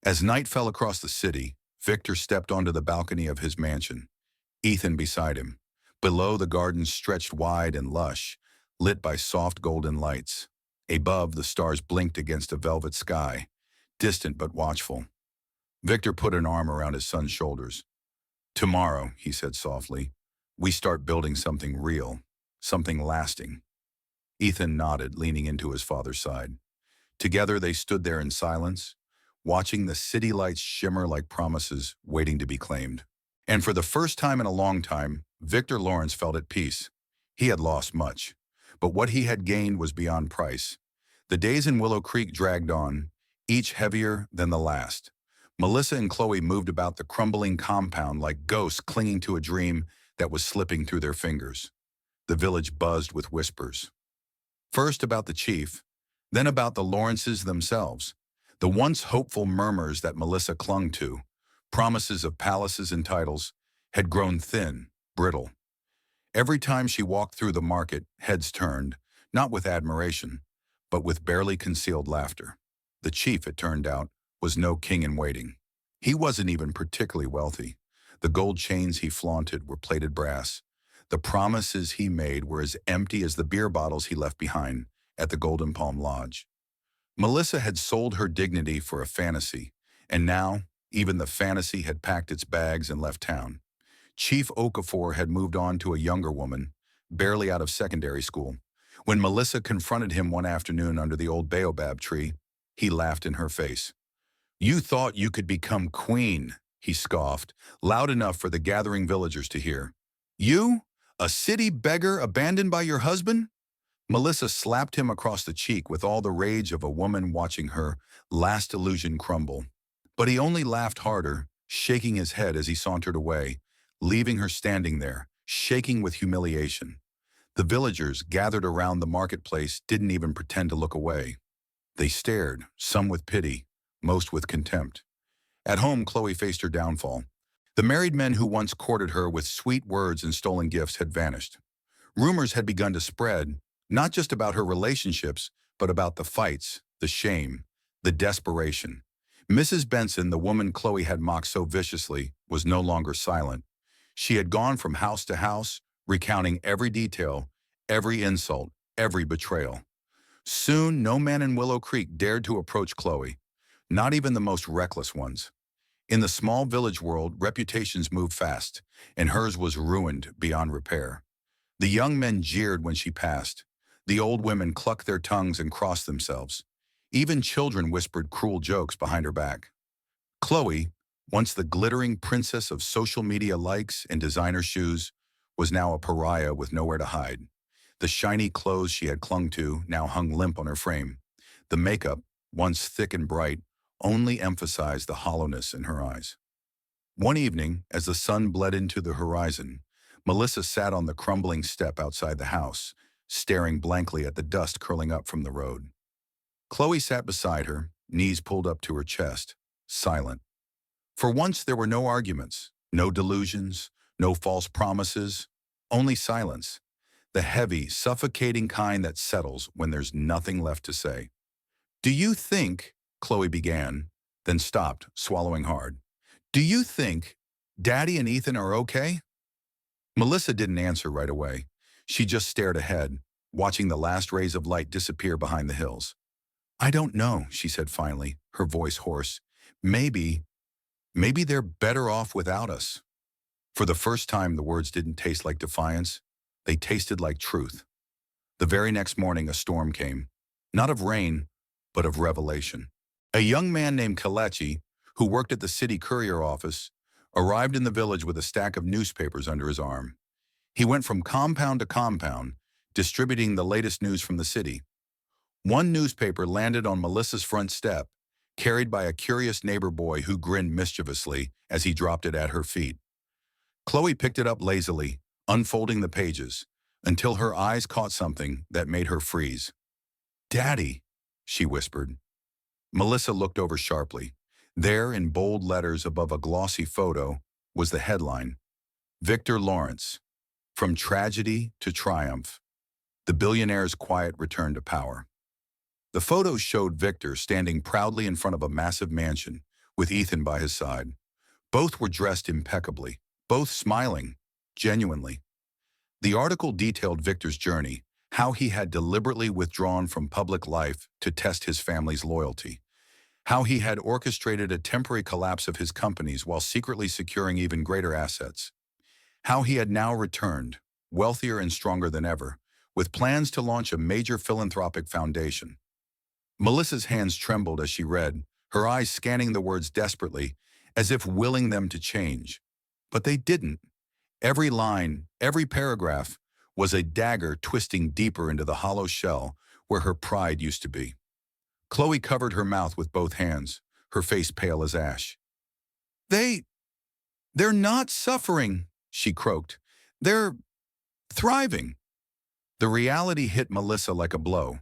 S1: As night fell across the city, Victor stepped onto the balcony of his mansion, Ethan beside him. Below, the garden stretched wide and lush, lit by soft golden lights. Above, the stars blinked against a velvet sky, distant but watchful. Victor put an arm around his son's shoulders. "Tomorrow," he said softly, "we start building something real, something lasting." Ethan nodded, leaning into his father's side. Together they stood there in silence, watching the city lights shimmer like promises waiting to be claimed. And for the first time in a long time, Victor Lawrence felt at peace. He had lost much, but what he had gained was beyond price. The days in Willow Creek dragged on, each heavier than the last. Melissa and Chloe moved about the crumbling compound like ghosts clinging to a dream that was slipping through their fingers. The village buzzed with whispers. First about the chief, then about the Lawrences themselves. The once hopeful murmurs that Melissa clung to, promises of palaces and titles, had grown thin, brittle. Every time she walked through the market, heads turned, not with admiration, but with barely concealed laughter. The chief, it turned out, was no king in waiting. He wasn't even particularly wealthy. The gold chains he flaunted were plated brass. The promises he made were as empty as the beer bottles he left behind at the Golden Palm Lodge. Melissa had sold her dignity for a fantasy, and now even the fantasy had packed its bags and left town. Chief Okafor had moved on to a younger woman, barely out of secondary school. When Melissa confronted him one afternoon under the old baobab tree, he laughed in her face. "You thought you could become queen," he scoffed, loud enough for the gathering villagers to hear. "You? A city beggar abandoned by your husband?" Melissa slapped him across the cheek with all the rage of a woman watching her last illusion crumble. But he only laughed harder, shaking his head as he sauntered away, leaving her standing there, shaking with humiliation. The villagers gathered around the marketplace didn't even pretend to look away. They stared, some with pity, most with contempt. At home, Chloe faced her downfall. The married men who once courted her with sweet words and stolen gifts had vanished. Rumors had begun to spread, not just about her relationships, but about the fights, the shame, the desperation. Mrs. Benson, the woman Chloe had mocked so viciously, was no longer silent. She had gone from house to house, recounting every detail, every insult, every betrayal. Soon, no man in Willow Creek dared to approach Chloe, not even the most reckless ones. In the small village world, reputations moved fast, and hers was ruined beyond repair. The young men jeered when she passed. The old women clucked their tongues and crossed themselves. Even children whispered cruel jokes behind her back. Chloe, once the glittering princess of social media likes and designer shoes, was now a pariah with nowhere to hide. The shiny clothes she had clung to now hung limp on her frame. The makeup, once thick and bright, only emphasized the hollowness in her eyes. One evening, as the sun bled into the horizon, Melissa sat on the crumbling step outside the house, staring blankly at the dust curling up from the road. Chloe sat beside her, knees pulled up to her chest, silent. For once there were no arguments, no delusions, no false promises, only silence. The heavy, suffocating kind that settles when there's nothing left to say. "Do you think," Chloe began, then stopped, swallowing hard. "Do you think Daddy and Ethan are okay?" Melissa didn't answer right away. She just stared ahead, watching the last rays of light disappear behind the hills. "I don't know," she said finally, her voice hoarse. Maybe, maybe they're better off without us." For the first time, the words didn't taste like defiance. They tasted like truth. The very next morning, a storm came. Not of rain, but of revelation. A young man named Kalechi, who worked at the city courier office, arrived in the village with a stack of newspapers under his arm. He went from compound to compound, distributing the latest news from the city. One newspaper landed on Melissa's front step, carried by a curious neighbor boy who grinned mischievously as he dropped it at her feet. Chloe picked it up lazily, unfolding the pages, until her eyes caught something that made her freeze. "Daddy," she whispered. Melissa looked over sharply. There, in bold letters above a glossy photo, was the headline, "Victor Lawrence, from tragedy to triumph, the billionaire's quiet return to power." The photo showed Victor standing proudly in front of a massive mansion, with Ethan by his side. Both were dressed impeccably, both smiling, genuinely. The article detailed Victor's journey, how he had deliberately withdrawn from public life to test his family's loyalty, how he had orchestrated a temporary collapse of his companies while secretly securing even greater assets, how he had now returned, wealthier and stronger than ever, with plans to launch a major philanthropic foundation. Melissa's hands trembled as she read, her eyes scanning the words desperately, as if willing them to change. But they didn't. Every line, every paragraph, was a dagger twisting deeper into the hollow shell where her pride used to be. Chloe covered her mouth with both hands, her face pale as ash. They're not suffering," she croaked. "They're thriving." The reality hit Melissa like a blow.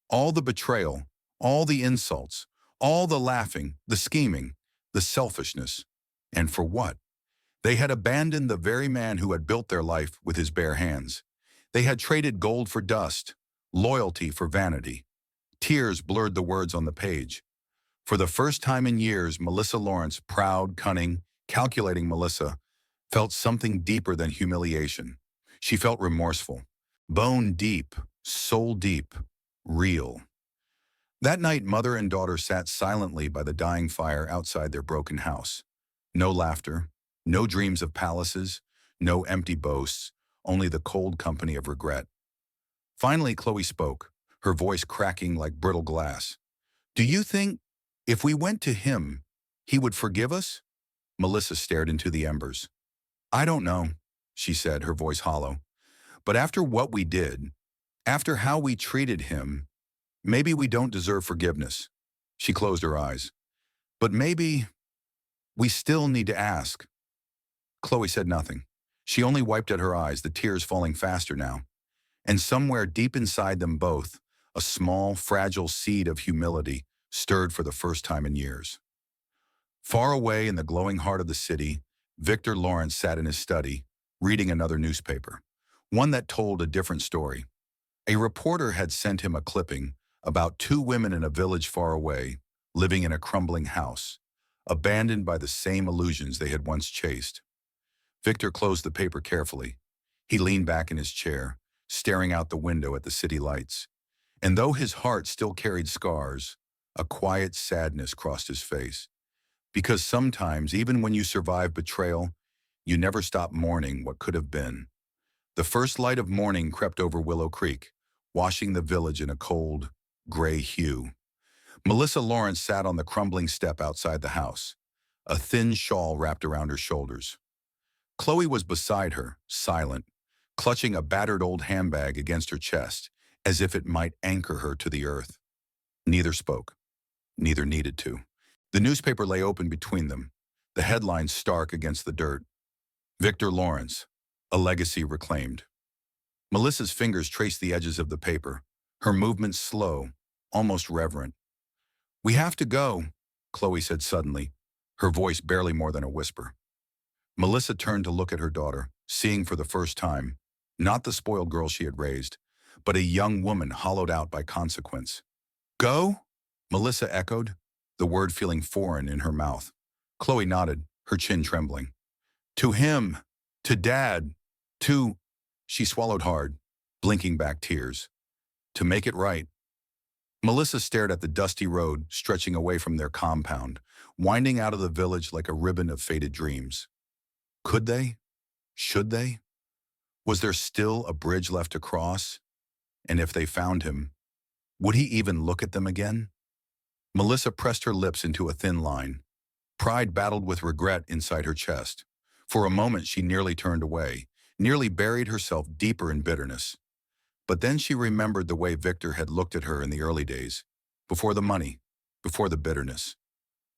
S1: All the betrayal, all the insults, all the laughing, the scheming, the selfishness. And for what? They had abandoned the very man who had built their life with his bare hands. They had traded gold for dust, loyalty for vanity. Tears blurred the words on the page. For the first time in years, Melissa Lawrence, proud, cunning, calculating Melissa, felt something deeper than humiliation. She felt remorseful. Bone deep, soul deep, real. That night, mother and daughter sat silently by the dying fire outside their broken house. No laughter, no dreams of palaces, no empty boasts, only the cold company of regret. Finally, Chloe spoke, her voice cracking like brittle glass. "Do you think, if we went to him, he would forgive us?" Melissa stared into the embers. "I don't know," she said, her voice hollow. "But after what we did, after how we treated him, maybe we don't deserve forgiveness." She closed her eyes. "But maybe we still need to ask." Chloe said nothing. She only wiped at her eyes, the tears falling faster now. And somewhere deep inside them both, a small, fragile seed of humility stirred for the first time in years. Far away in the glowing heart of the city, Victor Lawrence sat in his study, reading another newspaper, one that told a different story. A reporter had sent him a clipping about two women in a village far away, living in a crumbling house, abandoned by the same illusions they had once chased. Victor closed the paper carefully. He leaned back in his chair, staring out the window at the city lights. And though his heart still carried scars, a quiet sadness crossed his face. Because sometimes, even when you survive betrayal, you never stop mourning what could have been. The first light of morning crept over Willow Creek, washing the village in a cold, gray hue. Melissa Lawrence sat on the crumbling step outside the house, a thin shawl wrapped around her shoulders. Chloe was beside her, silent, clutching a battered old handbag against her chest, as if it might anchor her to the earth. Neither spoke. Neither needed to. The newspaper lay open between them, the headlines stark against the dirt. Victor Lawrence, a legacy reclaimed. Melissa's fingers traced the edges of the paper, her movements slow, almost reverent. "We have to go," Chloe said suddenly, her voice barely more than a whisper. Melissa turned to look at her daughter, seeing for the first time, not the spoiled girl she had raised, but a young woman hollowed out by consequence. "Go?" Melissa echoed, the word feeling foreign in her mouth. Chloe nodded, her chin trembling. "To him, to Dad, 2, she swallowed hard, blinking back tears. To make it right. Melissa stared at the dusty road stretching away from their compound, winding out of the village like a ribbon of faded dreams. Could they? Should they? Was there still a bridge left to cross? And if they found him, would he even look at them again? Melissa pressed her lips into a thin line. Pride battled with regret inside her chest. For a moment she nearly turned away, nearly buried herself deeper in bitterness. But then she remembered the way Victor had looked at her in the early days, before the money, before the bitterness,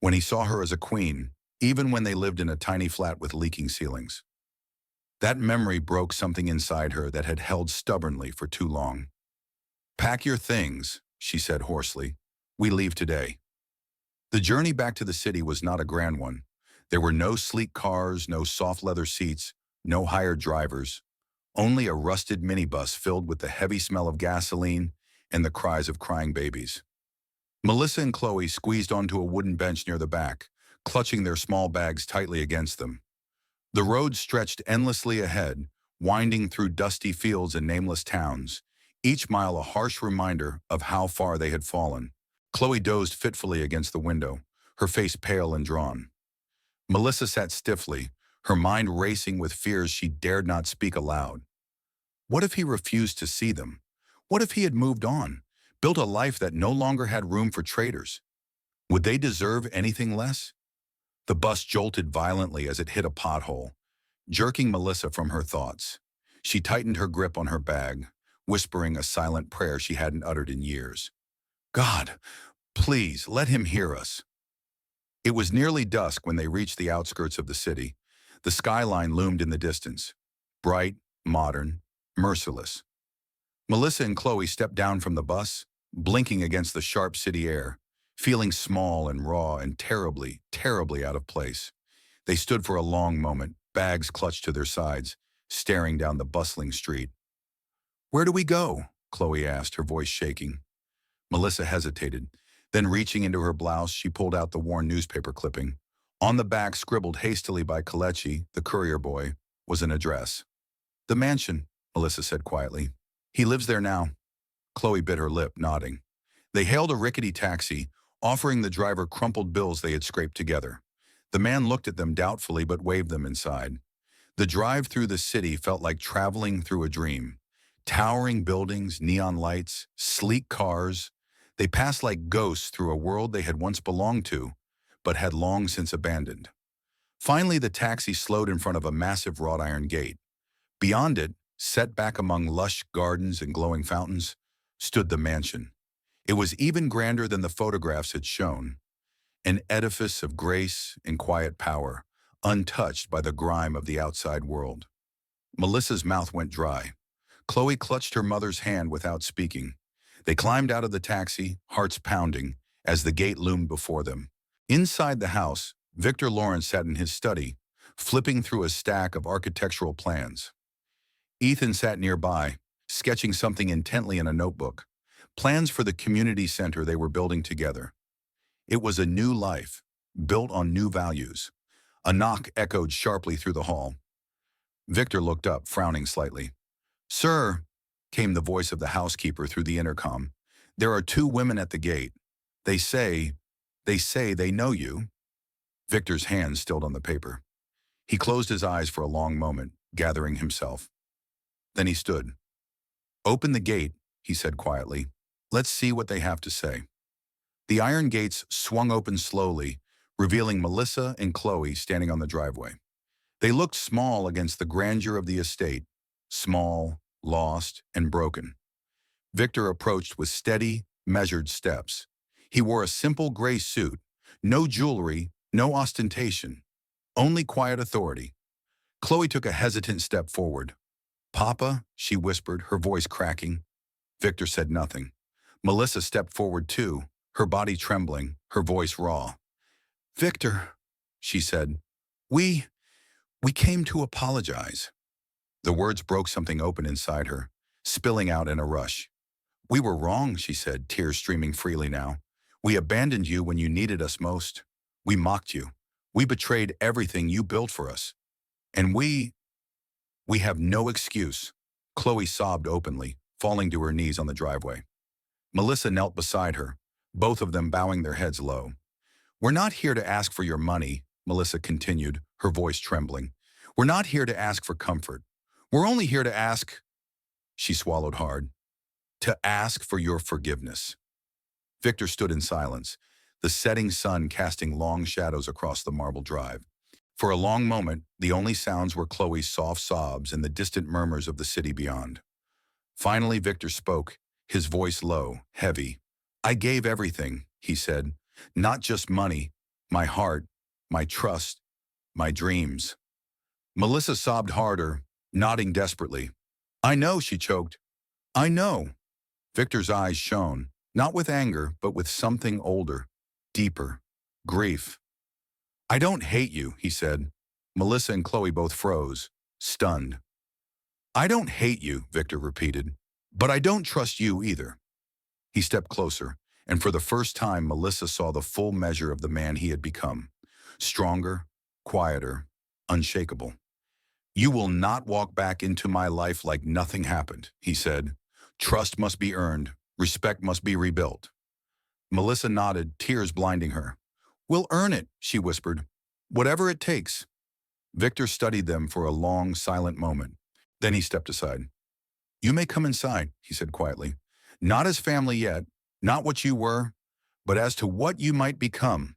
S1: when he saw her as a queen, even when they lived in a tiny flat with leaking ceilings. That memory broke something inside her that had held stubbornly for too long. "Pack your things," she said hoarsely. "We leave today." The journey back to the city was not a grand one. There were no sleek cars, no soft leather seats, no hired drivers, only a rusted minibus filled with the heavy smell of gasoline and the cries of crying babies. Melissa and Chloe squeezed onto a wooden bench near the back, clutching their small bags tightly against them. The road stretched endlessly ahead, winding through dusty fields and nameless towns, each mile a harsh reminder of how far they had fallen. Chloe dozed fitfully against the window, her face pale and drawn. Melissa sat stiffly, her mind racing with fears she dared not speak aloud. What if he refused to see them? What if he had moved on, built a life that no longer had room for traitors? Would they deserve anything less? The bus jolted violently as it hit a pothole, jerking Melissa from her thoughts. She tightened her grip on her bag, whispering a silent prayer she hadn't uttered in years. "God, please let him hear us." It was nearly dusk when they reached the outskirts of the city. The skyline loomed in the distance, bright, modern, merciless. Melissa and Chloe stepped down from the bus, blinking against the sharp city air, feeling small and raw and terribly, terribly out of place. They stood for a long moment, bags clutched to their sides, staring down the bustling street. "Where do we go?" Chloe asked, her voice shaking. Melissa hesitated. Then, reaching into her blouse, she pulled out the worn newspaper clipping. On the back, scribbled hastily by Kalechi, the courier boy, was an address. "The mansion," Melissa said quietly. "He lives there now." Chloe bit her lip, nodding. They hailed a rickety taxi, offering the driver crumpled bills they had scraped together. The man looked at them doubtfully but waved them inside. The drive through the city felt like traveling through a dream. Towering buildings, neon lights, sleek cars. They passed like ghosts through a world they had once belonged to, but had long since abandoned. Finally, the taxi slowed in front of a massive wrought iron gate. Beyond it, set back among lush gardens and glowing fountains, stood the mansion. It was even grander than the photographs had shown. An edifice of grace and quiet power, untouched by the grime of the outside world. Melissa's mouth went dry. Chloe clutched her mother's hand without speaking. They climbed out of the taxi, hearts pounding, as the gate loomed before them. Inside the house, Victor Lawrence sat in his study, flipping through a stack of architectural plans. Ethan sat nearby, sketching something intently in a notebook, plans for the community center they were building together. It was a new life, built on new values. A knock echoed sharply through the hall. Victor looked up, frowning slightly. "Sir," came the voice of the housekeeper through the intercom, "there are 2 women at the gate. They say they know you." Victor's hand stilled on the paper. He closed his eyes for a long moment, gathering himself. Then he stood. "Open the gate," he said quietly. "Let's see what they have to say." The iron gates swung open slowly, revealing Melissa and Chloe standing on the driveway. They looked small against the grandeur of the estate, small, lost, and broken. Victor approached with steady, measured steps. He wore a simple gray suit, no jewelry, no ostentation, only quiet authority. Chloe took a hesitant step forward. "Papa," she whispered, her voice cracking. Victor said nothing. Melissa stepped forward too, her body trembling, her voice raw. "Victor," she said, we came to apologize." The words broke something open inside her, spilling out in a rush. "We were wrong," she said, tears streaming freely now. "We abandoned you when you needed us most. We mocked you. We betrayed everything you built for us. And we We have no excuse. Chloe sobbed openly, falling to her knees on the driveway. Melissa knelt beside her, both of them bowing their heads low. We're not here to ask for your money, Melissa continued, her voice trembling. We're not here to ask for comfort. We're only here to ask, she swallowed hard, to ask for your forgiveness. Victor stood in silence, the setting sun casting long shadows across the marble drive. For a long moment, the only sounds were Chloe's soft sobs and the distant murmurs of the city beyond. Finally, Victor spoke, his voice low, heavy. I gave everything, he said. Not just money, my heart, my trust, my dreams. Melissa sobbed harder, nodding desperately. I know, she choked. I know. Victor's eyes shone, not with anger, but with something older, deeper, grief. I don't hate you, he said. Melissa and Chloe both froze, stunned. I don't hate you, Victor repeated, but I don't trust you either. He stepped closer, and for the first time Melissa saw the full measure of the man he had become. Stronger, quieter, unshakable. You will not walk back into my life like nothing happened, he said. Trust must be earned, respect must be rebuilt. Melissa nodded, tears blinding her. We'll earn it, she whispered. Whatever it takes. Victor studied them for a long, silent moment. Then he stepped aside. You may come inside, he said quietly. Not as family yet, not what you were, but as to what you might become.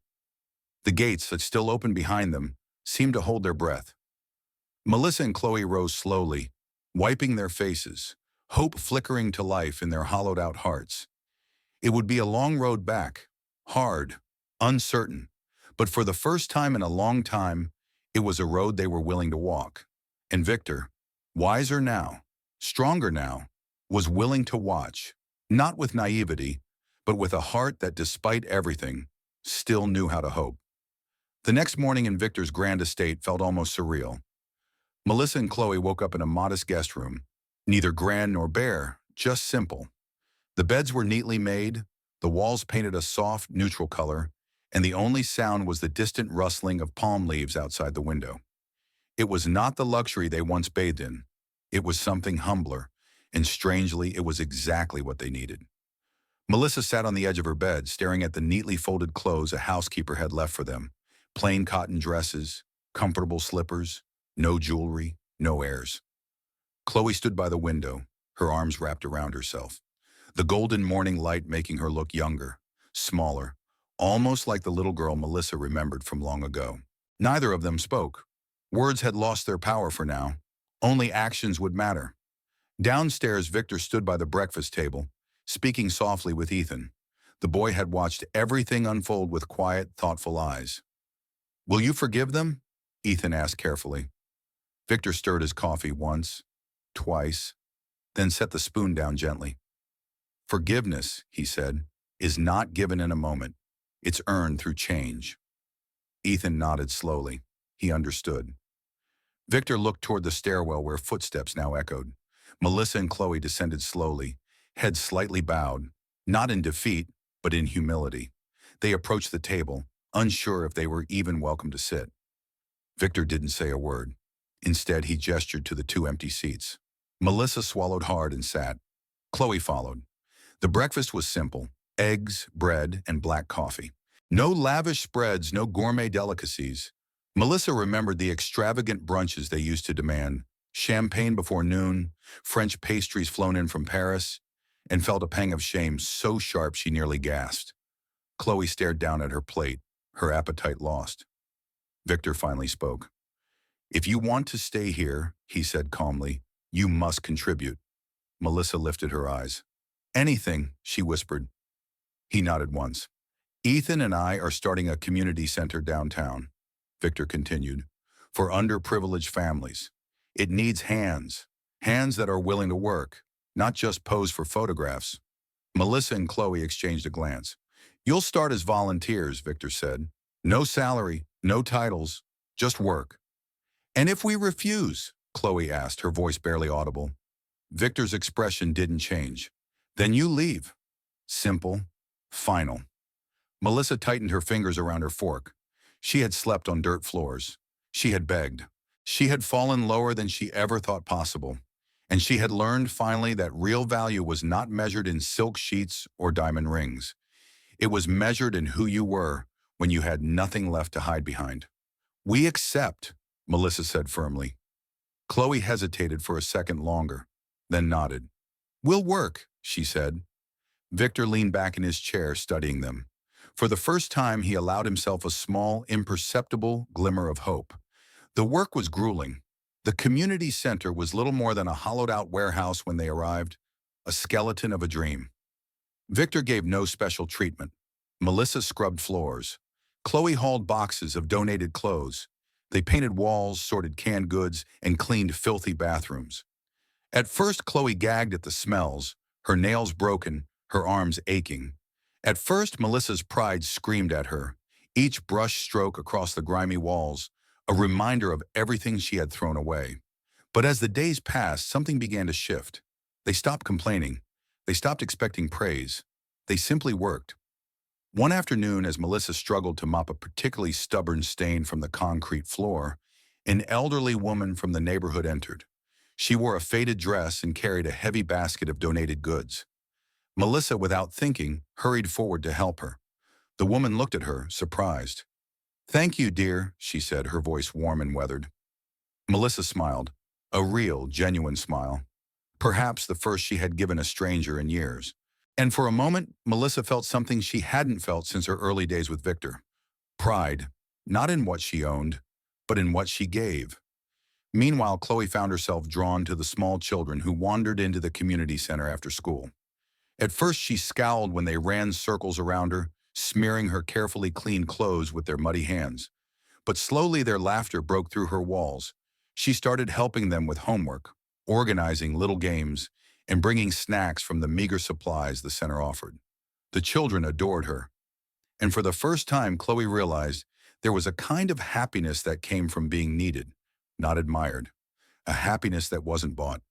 S1: The gates that still opened behind them seemed to hold their breath. Melissa and Chloe rose slowly, wiping their faces, hope flickering to life in their hollowed-out hearts. It would be a long road back, hard, uncertain, but for the first time in a long time, it was a road they were willing to walk. And Victor, wiser now, stronger now, was willing to watch, not with naivety, but with a heart that, despite everything, still knew how to hope. The next morning in Victor's grand estate felt almost surreal. Melissa and Chloe woke up in a modest guest room, neither grand nor bare, just simple. The beds were neatly made, the walls painted a soft, neutral color, and the only sound was the distant rustling of palm leaves outside the window. It was not the luxury they once bathed in. It was something humbler, and strangely, it was exactly what they needed. Melissa sat on the edge of her bed, staring at the neatly folded clothes a housekeeper had left for them. Plain cotton dresses, comfortable slippers, no jewelry, no airs. Chloe stood by the window, her arms wrapped around herself, the golden morning light making her look younger, smaller, almost like the little girl Melissa remembered from long ago. Neither of them spoke. Words had lost their power for now. Only actions would matter. Downstairs, Victor stood by the breakfast table, speaking softly with Ethan. The boy had watched everything unfold with quiet, thoughtful eyes. Will you forgive them? Ethan asked carefully. Victor stirred his coffee once, twice, then set the spoon down gently. Forgiveness, he said, is not given in a moment. It's earned through change. Ethan nodded slowly. He understood. Victor looked toward the stairwell where footsteps now echoed. Melissa and Chloe descended slowly, heads slightly bowed, not in defeat, but in humility. They approached the table, unsure if they were even welcome to sit. Victor didn't say a word. Instead, he gestured to the two empty seats. Melissa swallowed hard and sat. Chloe followed. The breakfast was simple: eggs, bread, and black coffee. No lavish spreads, no gourmet delicacies. Melissa remembered the extravagant brunches they used to demand: champagne before noon, French pastries flown in from Paris, and felt a pang of shame so sharp she nearly gasped. Chloe stared down at her plate, her appetite lost. Victor finally spoke. If you want to stay here, he said calmly, you must contribute. Melissa lifted her eyes. Anything, she whispered. He nodded once. Ethan and I are starting a community center downtown, Victor continued, for underprivileged families. It needs hands, hands that are willing to work, not just pose for photographs. Melissa and Chloe exchanged a glance. You'll start as volunteers, Victor said. No salary, no titles, just work. And if we refuse? Chloe asked, her voice barely audible. Victor's expression didn't change. Then you leave. Simple, final. Melissa tightened her fingers around her fork. She had slept on dirt floors. She had begged. She had fallen lower than she ever thought possible, and she had learned finally that real value was not measured in silk sheets or diamond rings. It was measured in who you were when you had nothing left to hide behind. "We accept," Melissa said firmly. Chloe hesitated for a second longer, then nodded. "We'll work," she said. Victor leaned back in his chair, studying them. For the first time, he allowed himself a small, imperceptible glimmer of hope. The work was grueling. The community center was little more than a hollowed-out warehouse when they arrived, a skeleton of a dream. Victor gave no special treatment. Melissa scrubbed floors. Chloe hauled boxes of donated clothes. They painted walls, sorted canned goods, and cleaned filthy bathrooms. At first, Chloe gagged at the smells, her nails broken, her arms aching. At first, Melissa's pride screamed at her, each brush stroke across the grimy walls, a reminder of everything she had thrown away. But as the days passed, something began to shift. They stopped complaining. They stopped expecting praise. They simply worked. One afternoon, as Melissa struggled to mop a particularly stubborn stain from the concrete floor, an elderly woman from the neighborhood entered. She wore a faded dress and carried a heavy basket of donated goods. Melissa, without thinking, hurried forward to help her. The woman looked at her, surprised. "Thank you, dear," she said, her voice warm and weathered. Melissa smiled, a real, genuine smile. Perhaps the first she had given a stranger in years. And for a moment, Melissa felt something she hadn't felt since her early days with Victor. Pride, not in what she owned, but in what she gave. Meanwhile, Chloe found herself drawn to the small children who wandered into the community center after school. At first, she scowled when they ran circles around her, smearing her carefully cleaned clothes with their muddy hands. But slowly their laughter broke through her walls. She started helping them with homework, organizing little games, and bringing snacks from the meager supplies the center offered. The children adored her. And for the first time, Chloe realized there was a kind of happiness that came from being needed, not admired. A happiness that wasn't bought.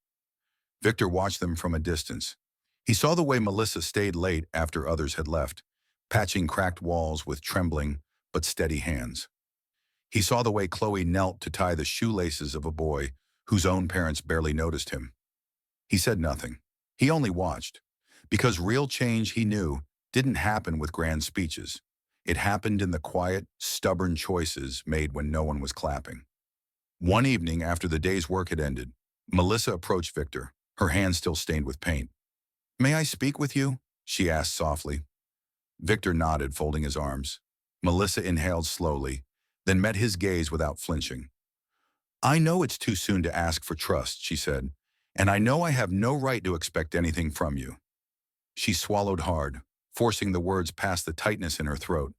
S1: Victor watched them from a distance. He saw the way Melissa stayed late after others had left, patching cracked walls with trembling but steady hands. He saw the way Chloe knelt to tie the shoelaces of a boy whose own parents barely noticed him. He said nothing. He only watched. Because real change, he knew, didn't happen with grand speeches. It happened in the quiet, stubborn choices made when no one was clapping. One evening, after the day's work had ended, Melissa approached Victor, her hands still stained with paint. "May I speak with you?" she asked softly. Victor nodded, folding his arms. Melissa inhaled slowly, then met his gaze without flinching. "I know it's too soon to ask for trust," she said, "and I know I have no right to expect anything from you." She swallowed hard, forcing the words past the tightness in her throat.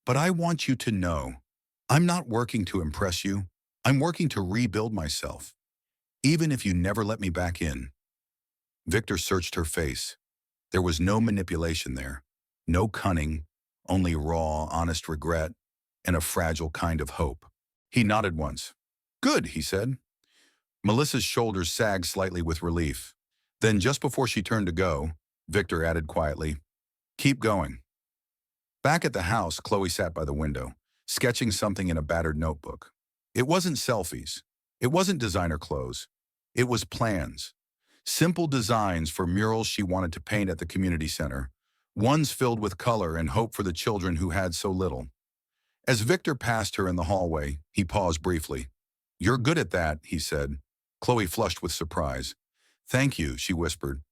S1: "But I want you to know, I'm not working to impress you. I'm working to rebuild myself, even if you never let me back in." Victor searched her face. There was no manipulation there, no cunning, only raw, honest regret, and a fragile kind of hope. He nodded once. "Good," he said. Melissa's shoulders sagged slightly with relief. Then, just before she turned to go, Victor added quietly, "Keep going." Back at the house, Chloe sat by the window, sketching something in a battered notebook. It wasn't selfies. It wasn't designer clothes. It was plans. Simple designs for murals she wanted to paint at the community center, ones filled with color and hope for the children who had so little. As Victor passed her in the hallway, he paused briefly. "You're good at that," he said. Chloe flushed with surprise. "Thank you," she whispered.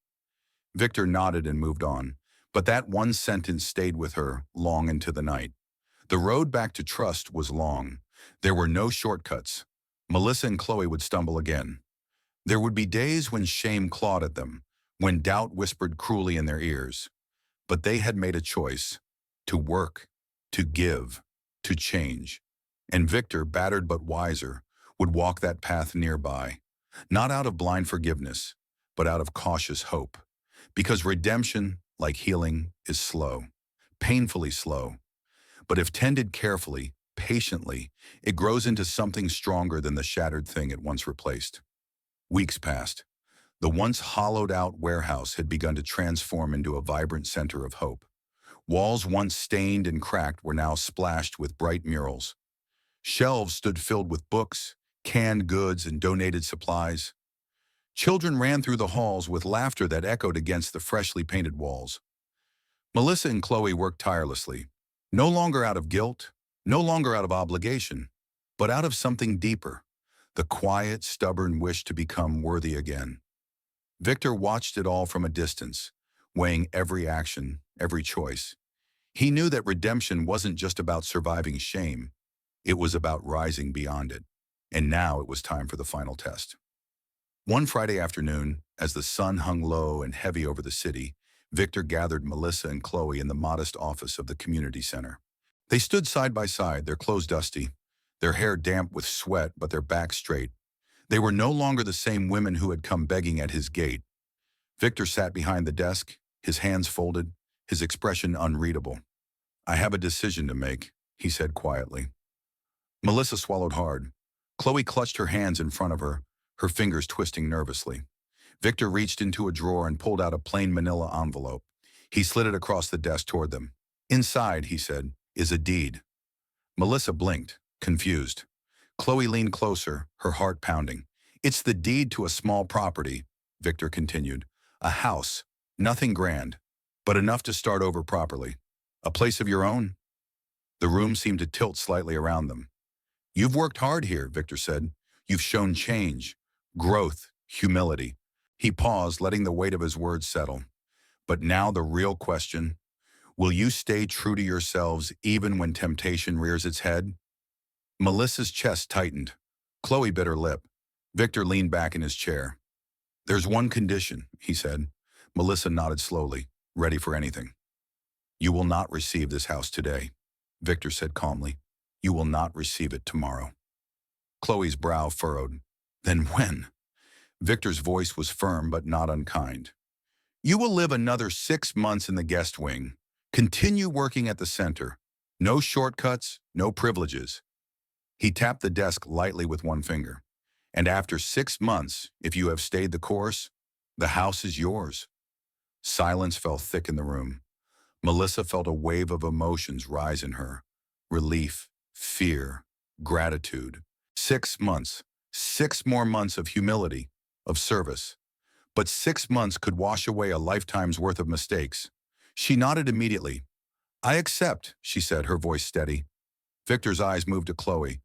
S1: Victor nodded and moved on, but that one sentence stayed with her long into the night. The road back to trust was long. There were no shortcuts. Melissa and Chloe would stumble again. There would be days when shame clawed at them, when doubt whispered cruelly in their ears. But they had made a choice, to work, to give, to change. And Victor, battered but wiser, would walk that path nearby, not out of blind forgiveness, but out of cautious hope. Because redemption, like healing, is slow, painfully slow. But if tended carefully, patiently, it grows into something stronger than the shattered thing it once replaced. Weeks passed. The once hollowed-out warehouse had begun to transform into a vibrant center of hope. Walls once stained and cracked were now splashed with bright murals. Shelves stood filled with books, canned goods and donated supplies. Children ran through the halls with laughter that echoed against the freshly painted walls. Melissa and Chloe worked tirelessly, no longer out of guilt, no longer out of obligation, but out of something deeper, the quiet, stubborn wish to become worthy again. Victor watched it all from a distance, weighing every action, every choice. He knew that redemption wasn't just about surviving shame, it was about rising beyond it. And now it was time for the final test. One Friday afternoon, as the sun hung low and heavy over the city, Victor gathered Melissa and Chloe in the modest office of the community center. They stood side by side, their clothes dusty, their hair damp with sweat but their backs straight. They were no longer the same women who had come begging at his gate. Victor sat behind the desk, his hands folded, his expression unreadable. "I have a decision to make," he said quietly. Melissa swallowed hard. Chloe clutched her hands in front of her fingers twisting nervously. Victor reached into a drawer and pulled out a plain manila envelope. He slid it across the desk toward them. "Inside," he said, "is a deed." Melissa blinked, confused. Chloe leaned closer, her heart pounding. "It's the deed to a small property," Victor continued. "A house, nothing grand, but enough to start over properly. A place of your own?" The room seemed to tilt slightly around them. "You've worked hard here," Victor said. "You've shown change, growth, humility." He paused, letting the weight of his words settle. "But now the real question, will you stay true to yourselves even when temptation rears its head?" Melissa's chest tightened. Chloe bit her lip. Victor leaned back in his chair. "There's one condition," he said. Melissa nodded slowly, ready for anything. "You will not receive this house today," Victor said calmly. "You will not receive it tomorrow." Chloe's brow furrowed. "Then when?" Victor's voice was firm but not unkind. "You will live another 6 months in the guest wing. Continue working at the center. No shortcuts, no privileges." He tapped the desk lightly with one finger. "And after 6 months, if you have stayed the course, the house is yours." Silence fell thick in the room. Melissa felt a wave of emotions rise in her. Relief, fear, gratitude. 6 months, 6 more months of humility, of service. But 6 months could wash away a lifetime's worth of mistakes. She nodded immediately. "I accept," she said, her voice steady. Victor's eyes moved to Chloe.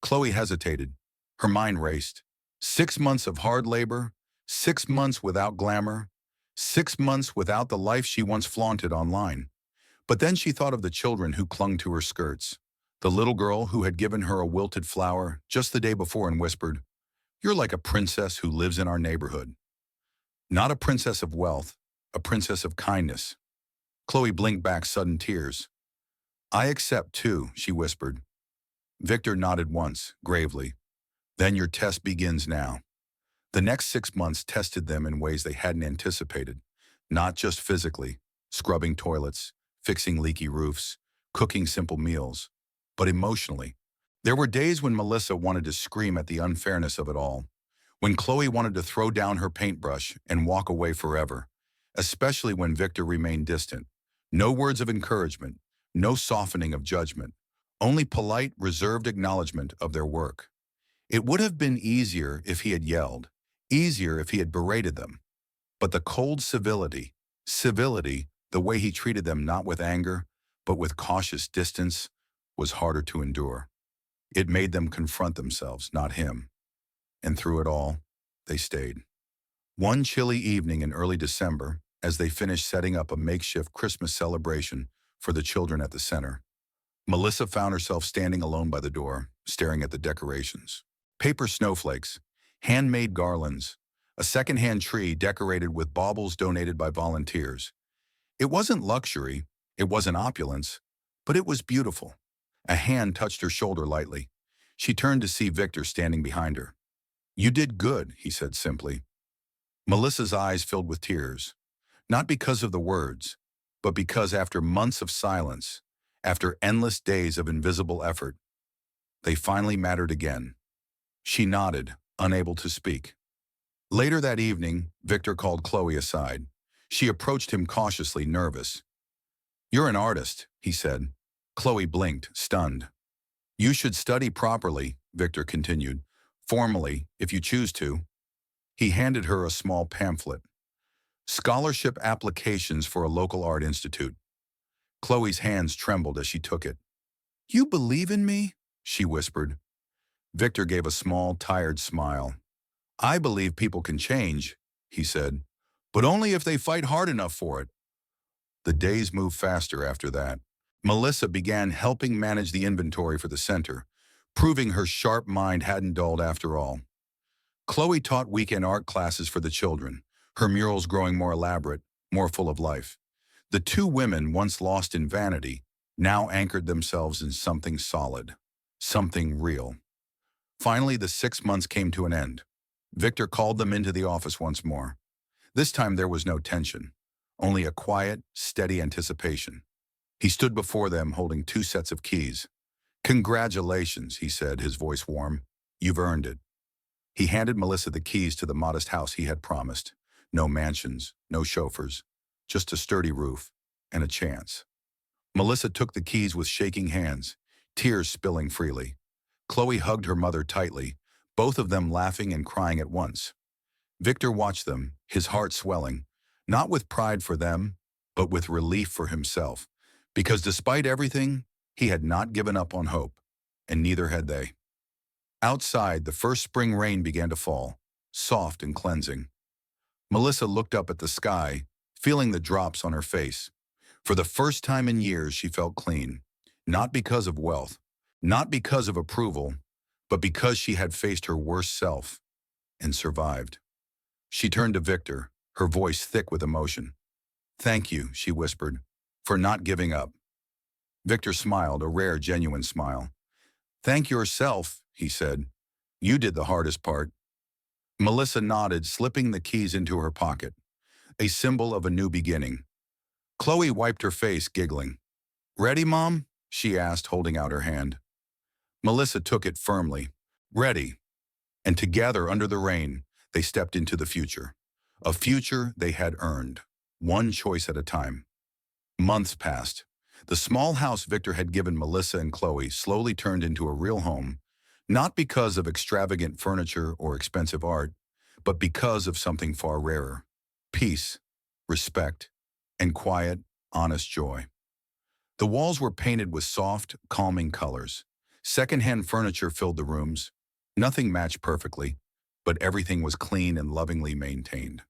S1: Chloe hesitated. Her mind raced. 6 months of hard labor, 6 months without glamour, 6 months without the life she once flaunted online. But then she thought of the children who clung to her skirts. The little girl who had given her a wilted flower just the day before and whispered, "You're like a princess who lives in our neighborhood." Not a princess of wealth, a princess of kindness. Chloe blinked back sudden tears. "I accept too," she whispered. Victor nodded once, gravely. "Then your test begins now." The next 6 months tested them in ways they hadn't anticipated. Not just physically, scrubbing toilets, fixing leaky roofs, cooking simple meals, but emotionally. There were days when Melissa wanted to scream at the unfairness of it all, when Chloe wanted to throw down her paintbrush and walk away forever, especially when Victor remained distant. No words of encouragement, no softening of judgment, only polite, reserved acknowledgement of their work. It would have been easier if he had yelled, easier if he had berated them. But the cold civility, the way he treated them not with anger, but with cautious distance, was harder to endure. It made them confront themselves, not him. And through it all, they stayed. One chilly evening in early December, as they finished setting up a makeshift Christmas celebration for the children at the center, Melissa found herself standing alone by the door, staring at the decorations. Paper snowflakes, handmade garlands, a secondhand tree decorated with baubles donated by volunteers. It wasn't luxury, it wasn't opulence, but it was beautiful. A hand touched her shoulder lightly. She turned to see Victor standing behind her. "You did good," he said simply. Melissa's eyes filled with tears, not because of the words, but because after months of silence, after endless days of invisible effort, they finally mattered again. She nodded, unable to speak. Later that evening, Victor called Chloe aside. She approached him cautiously, nervous. "You're an artist," he said. Chloe blinked, stunned. "You should study properly," Victor continued. Formally, if you choose to. He handed her a small pamphlet. Scholarship applications for a local art institute. Chloe's hands trembled as she took it. You believe in me? She whispered. Victor gave a small, tired smile. I believe people can change, he said, but only if they fight hard enough for it. The days moved faster after that. Melissa began helping manage the inventory for the center, proving her sharp mind hadn't dulled after all. Chloe taught weekend art classes for the children, her murals growing more elaborate, more full of life. The two women, once lost in vanity, now anchored themselves in something solid, something real. Finally, the 6 months came to an end. Victor called them into the office once more. This time there was no tension, only a quiet, steady anticipation. He stood before them holding 2 sets of keys. Congratulations, he said, his voice warm. You've earned it. He handed Melissa the keys to the modest house he had promised. No mansions, no chauffeurs, just a sturdy roof and a chance. Melissa took the keys with shaking hands, tears spilling freely. Chloe hugged her mother tightly, both of them laughing and crying at once. Victor watched them, his heart swelling, not with pride for them, but with relief for himself, because despite everything, he had not given up on hope, and neither had they. Outside, the first spring rain began to fall, soft and cleansing. Melissa looked up at the sky, feeling the drops on her face. For the first time in years, she felt clean, not because of wealth, not because of approval, but because she had faced her worst self and survived. She turned to Victor, her voice thick with emotion. Thank you, she whispered, for not giving up. Victor smiled, a rare, genuine smile. Thank yourself, he said. You did the hardest part. Melissa nodded, slipping the keys into her pocket, a symbol of a new beginning. Chloe wiped her face, giggling. Ready, Mom? She asked, holding out her hand. Melissa took it firmly. Ready. And together, under the rain, they stepped into the future. A future they had earned, one choice at a time. Months passed. The small house Victor had given Melissa and Chloe slowly turned into a real home, not because of extravagant furniture or expensive art, but because of something far rarer. Peace, respect, and quiet, honest joy. The walls were painted with soft, calming colors. Secondhand furniture filled the rooms. Nothing matched perfectly, but everything was clean and lovingly maintained.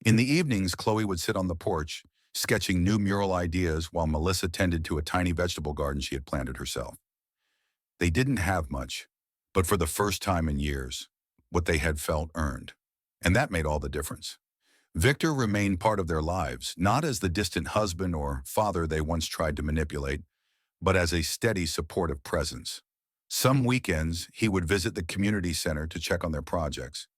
S1: In the evenings, Chloe would sit on the porch, sketching new mural ideas while Melissa tended to a tiny vegetable garden she had planted herself. They didn't have much, but for the first time in years, what they had felt earned. And that made all the difference. Victor remained part of their lives, not as the distant husband or father they once tried to manipulate, but as a steady, supportive presence. Some weekends, he would visit the community center to check on their projects.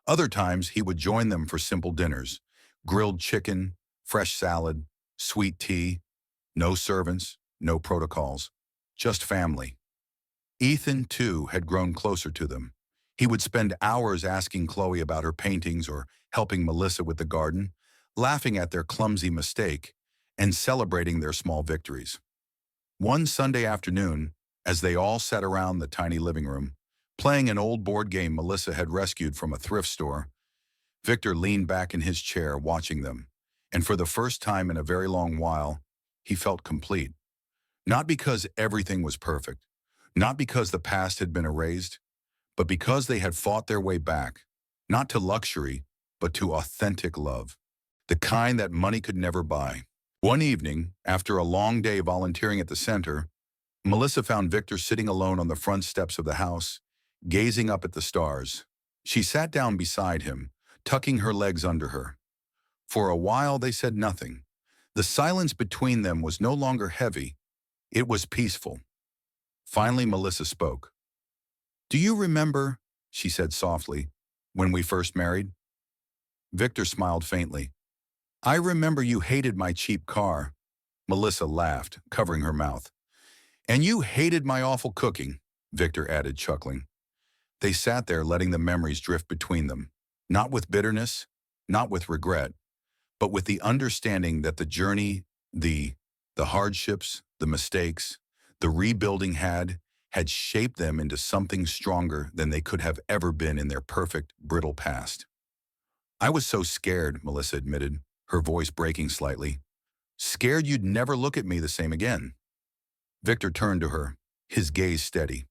S1: Other times, he would join them for simple dinners, grilled chicken, fresh salad, sweet tea, no servants, no protocols, just family. Ethan, too, had grown closer to them. He would spend hours asking Chloe about her paintings or helping Melissa with the garden, laughing at their clumsy mistake and celebrating their small victories. One Sunday afternoon, as they all sat around the tiny living room, playing an old board game Melissa had rescued from a thrift store, Victor leaned back in his chair watching them, and for the first time in a very long while, he felt complete. Not because everything was perfect, not because the past had been erased, but because they had fought their way back, not to luxury, but to authentic love, the kind that money could never buy. One evening, after a long day volunteering at the center, Melissa found Victor sitting alone on the front steps of the house, gazing up at the stars. She sat down beside him, tucking her legs under her. For a while, they said nothing. The silence between them was no longer heavy. It was peaceful. Finally, Melissa spoke. Do you remember, she said softly, when we first married? Victor smiled faintly. I remember you hated my cheap car. Melissa laughed, covering her mouth. And you hated my awful cooking, Victor added, chuckling. They sat there letting the memories drift between them, not with bitterness, not with regret, but with the understanding that the journey, the hardships, the mistakes, the rebuilding had had shaped them into something stronger than they could have ever been in their perfect, brittle past. I was so scared, Melissa admitted, her voice breaking slightly. Scared you'd never look at me the same again. Victor turned to her, his gaze steady.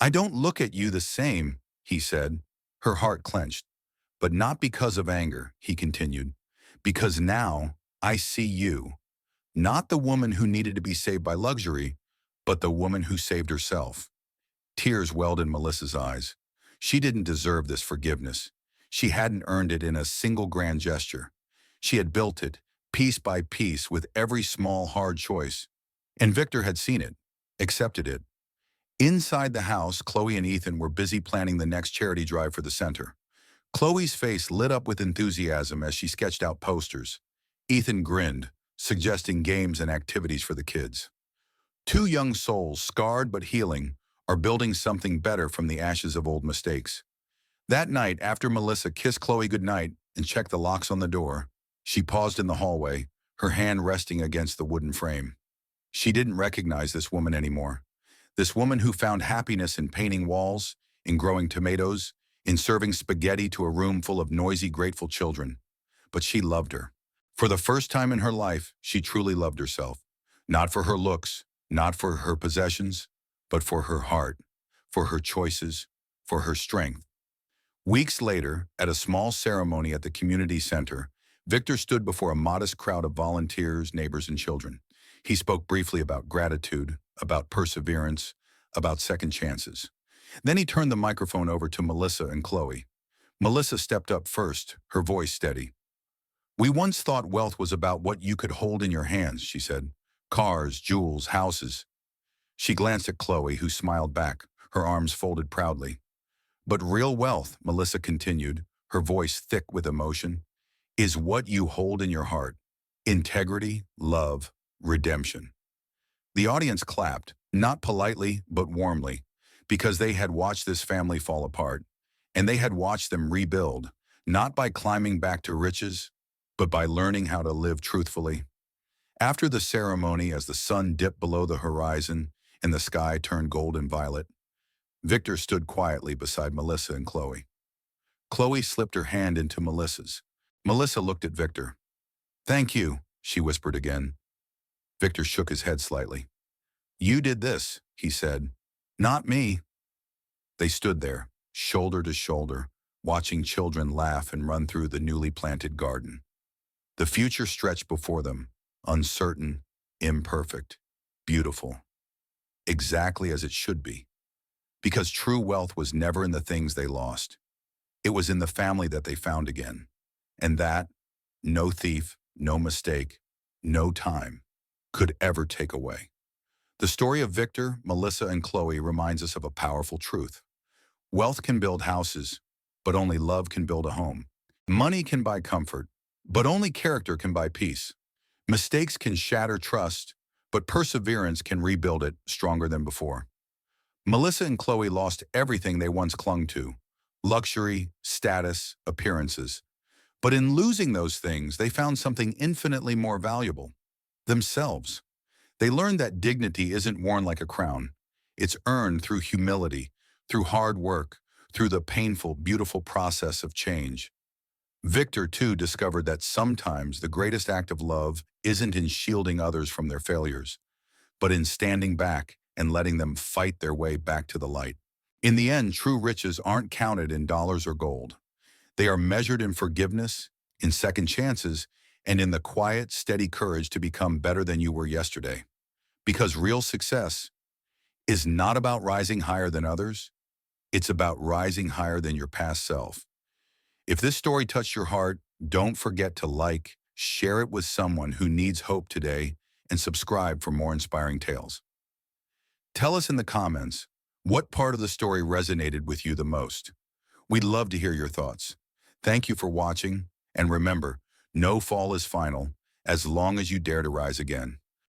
S1: I don't look at you the same, he said. Her heart clenched. But not because of anger, he continued. Because now I see you. Not the woman who needed to be saved by luxury, but the woman who saved herself. Tears welled in Melissa's eyes. She didn't deserve this forgiveness. She hadn't earned it in a single grand gesture. She had built it, piece by piece, with every small, hard choice. And Victor had seen it, accepted it. Inside the house, Chloe and Ethan were busy planning the next charity drive for the center. Chloe's face lit up with enthusiasm as she sketched out posters. Ethan grinned, suggesting games and activities for the kids. Two young souls, scarred but healing, are building something better from the ashes of old mistakes. That night, after Melissa kissed Chloe goodnight and checked the locks on the door, she paused in the hallway, her hand resting against the wooden frame. She didn't recognize this woman anymore. This woman who found happiness in painting walls, in growing tomatoes, in serving spaghetti to a room full of noisy, grateful children. But she loved her. For the first time in her life, she truly loved herself. Not for her looks, not for her possessions, but for her heart, for her choices, for her strength. Weeks later, at a small ceremony at the community center, Victor stood before a modest crowd of volunteers, neighbors, and children. He spoke briefly about gratitude, about perseverance, about second chances. Then he turned the microphone over to Melissa and Chloe. Melissa stepped up first, her voice steady. We once thought wealth was about what you could hold in your hands, she said. Cars, jewels, houses. She glanced at Chloe, who smiled back, her arms folded proudly. But real wealth, Melissa continued, her voice thick with emotion, is what you hold in your heart. Integrity, love, redemption. The audience clapped, not politely, but warmly, because they had watched this family fall apart, and they had watched them rebuild, not by climbing back to riches, but by learning how to live truthfully. After the ceremony, as the sun dipped below the horizon and the sky turned gold and violet, Victor stood quietly beside Melissa and Chloe. Chloe slipped her hand into Melissa's. Melissa looked at Victor. Thank you, she whispered again. Victor shook his head slightly. You did this, he said. Not me. They stood there, shoulder to shoulder, watching children laugh and run through the newly planted garden. The future stretched before them, uncertain, imperfect, beautiful. Exactly as it should be. Because true wealth was never in the things they lost. It was in the family that they found again. And that, no thief, no mistake, no time, could ever take away. The story of Victor, Melissa, and Chloe reminds us of a powerful truth. Wealth can build houses, but only love can build a home. Money can buy comfort, but only character can buy peace. Mistakes can shatter trust, but perseverance can rebuild it stronger than before. Melissa and Chloe lost everything they once clung to: luxury, status, appearances. But in losing those things, they found something infinitely more valuable: themselves. They learned that dignity isn't worn like a crown. It's earned through humility, through hard work, through the painful, beautiful process of change. Victor, too, discovered that sometimes the greatest act of love isn't in shielding others from their failures, but in standing back and letting them fight their way back to the light. In the end, true riches aren't counted in dollars or gold. They are measured in forgiveness, in second chances, and in the quiet, steady courage to become better than you were yesterday. Because real success is not about rising higher than others, it's about rising higher than your past self. If this story touched your heart, don't forget to like, share it with someone who needs hope today, and subscribe for more inspiring tales. Tell us in the comments, what part of the story resonated with you the most? We'd love to hear your thoughts. Thank you for watching, and remember, no fall is final, as long as you dare to rise again.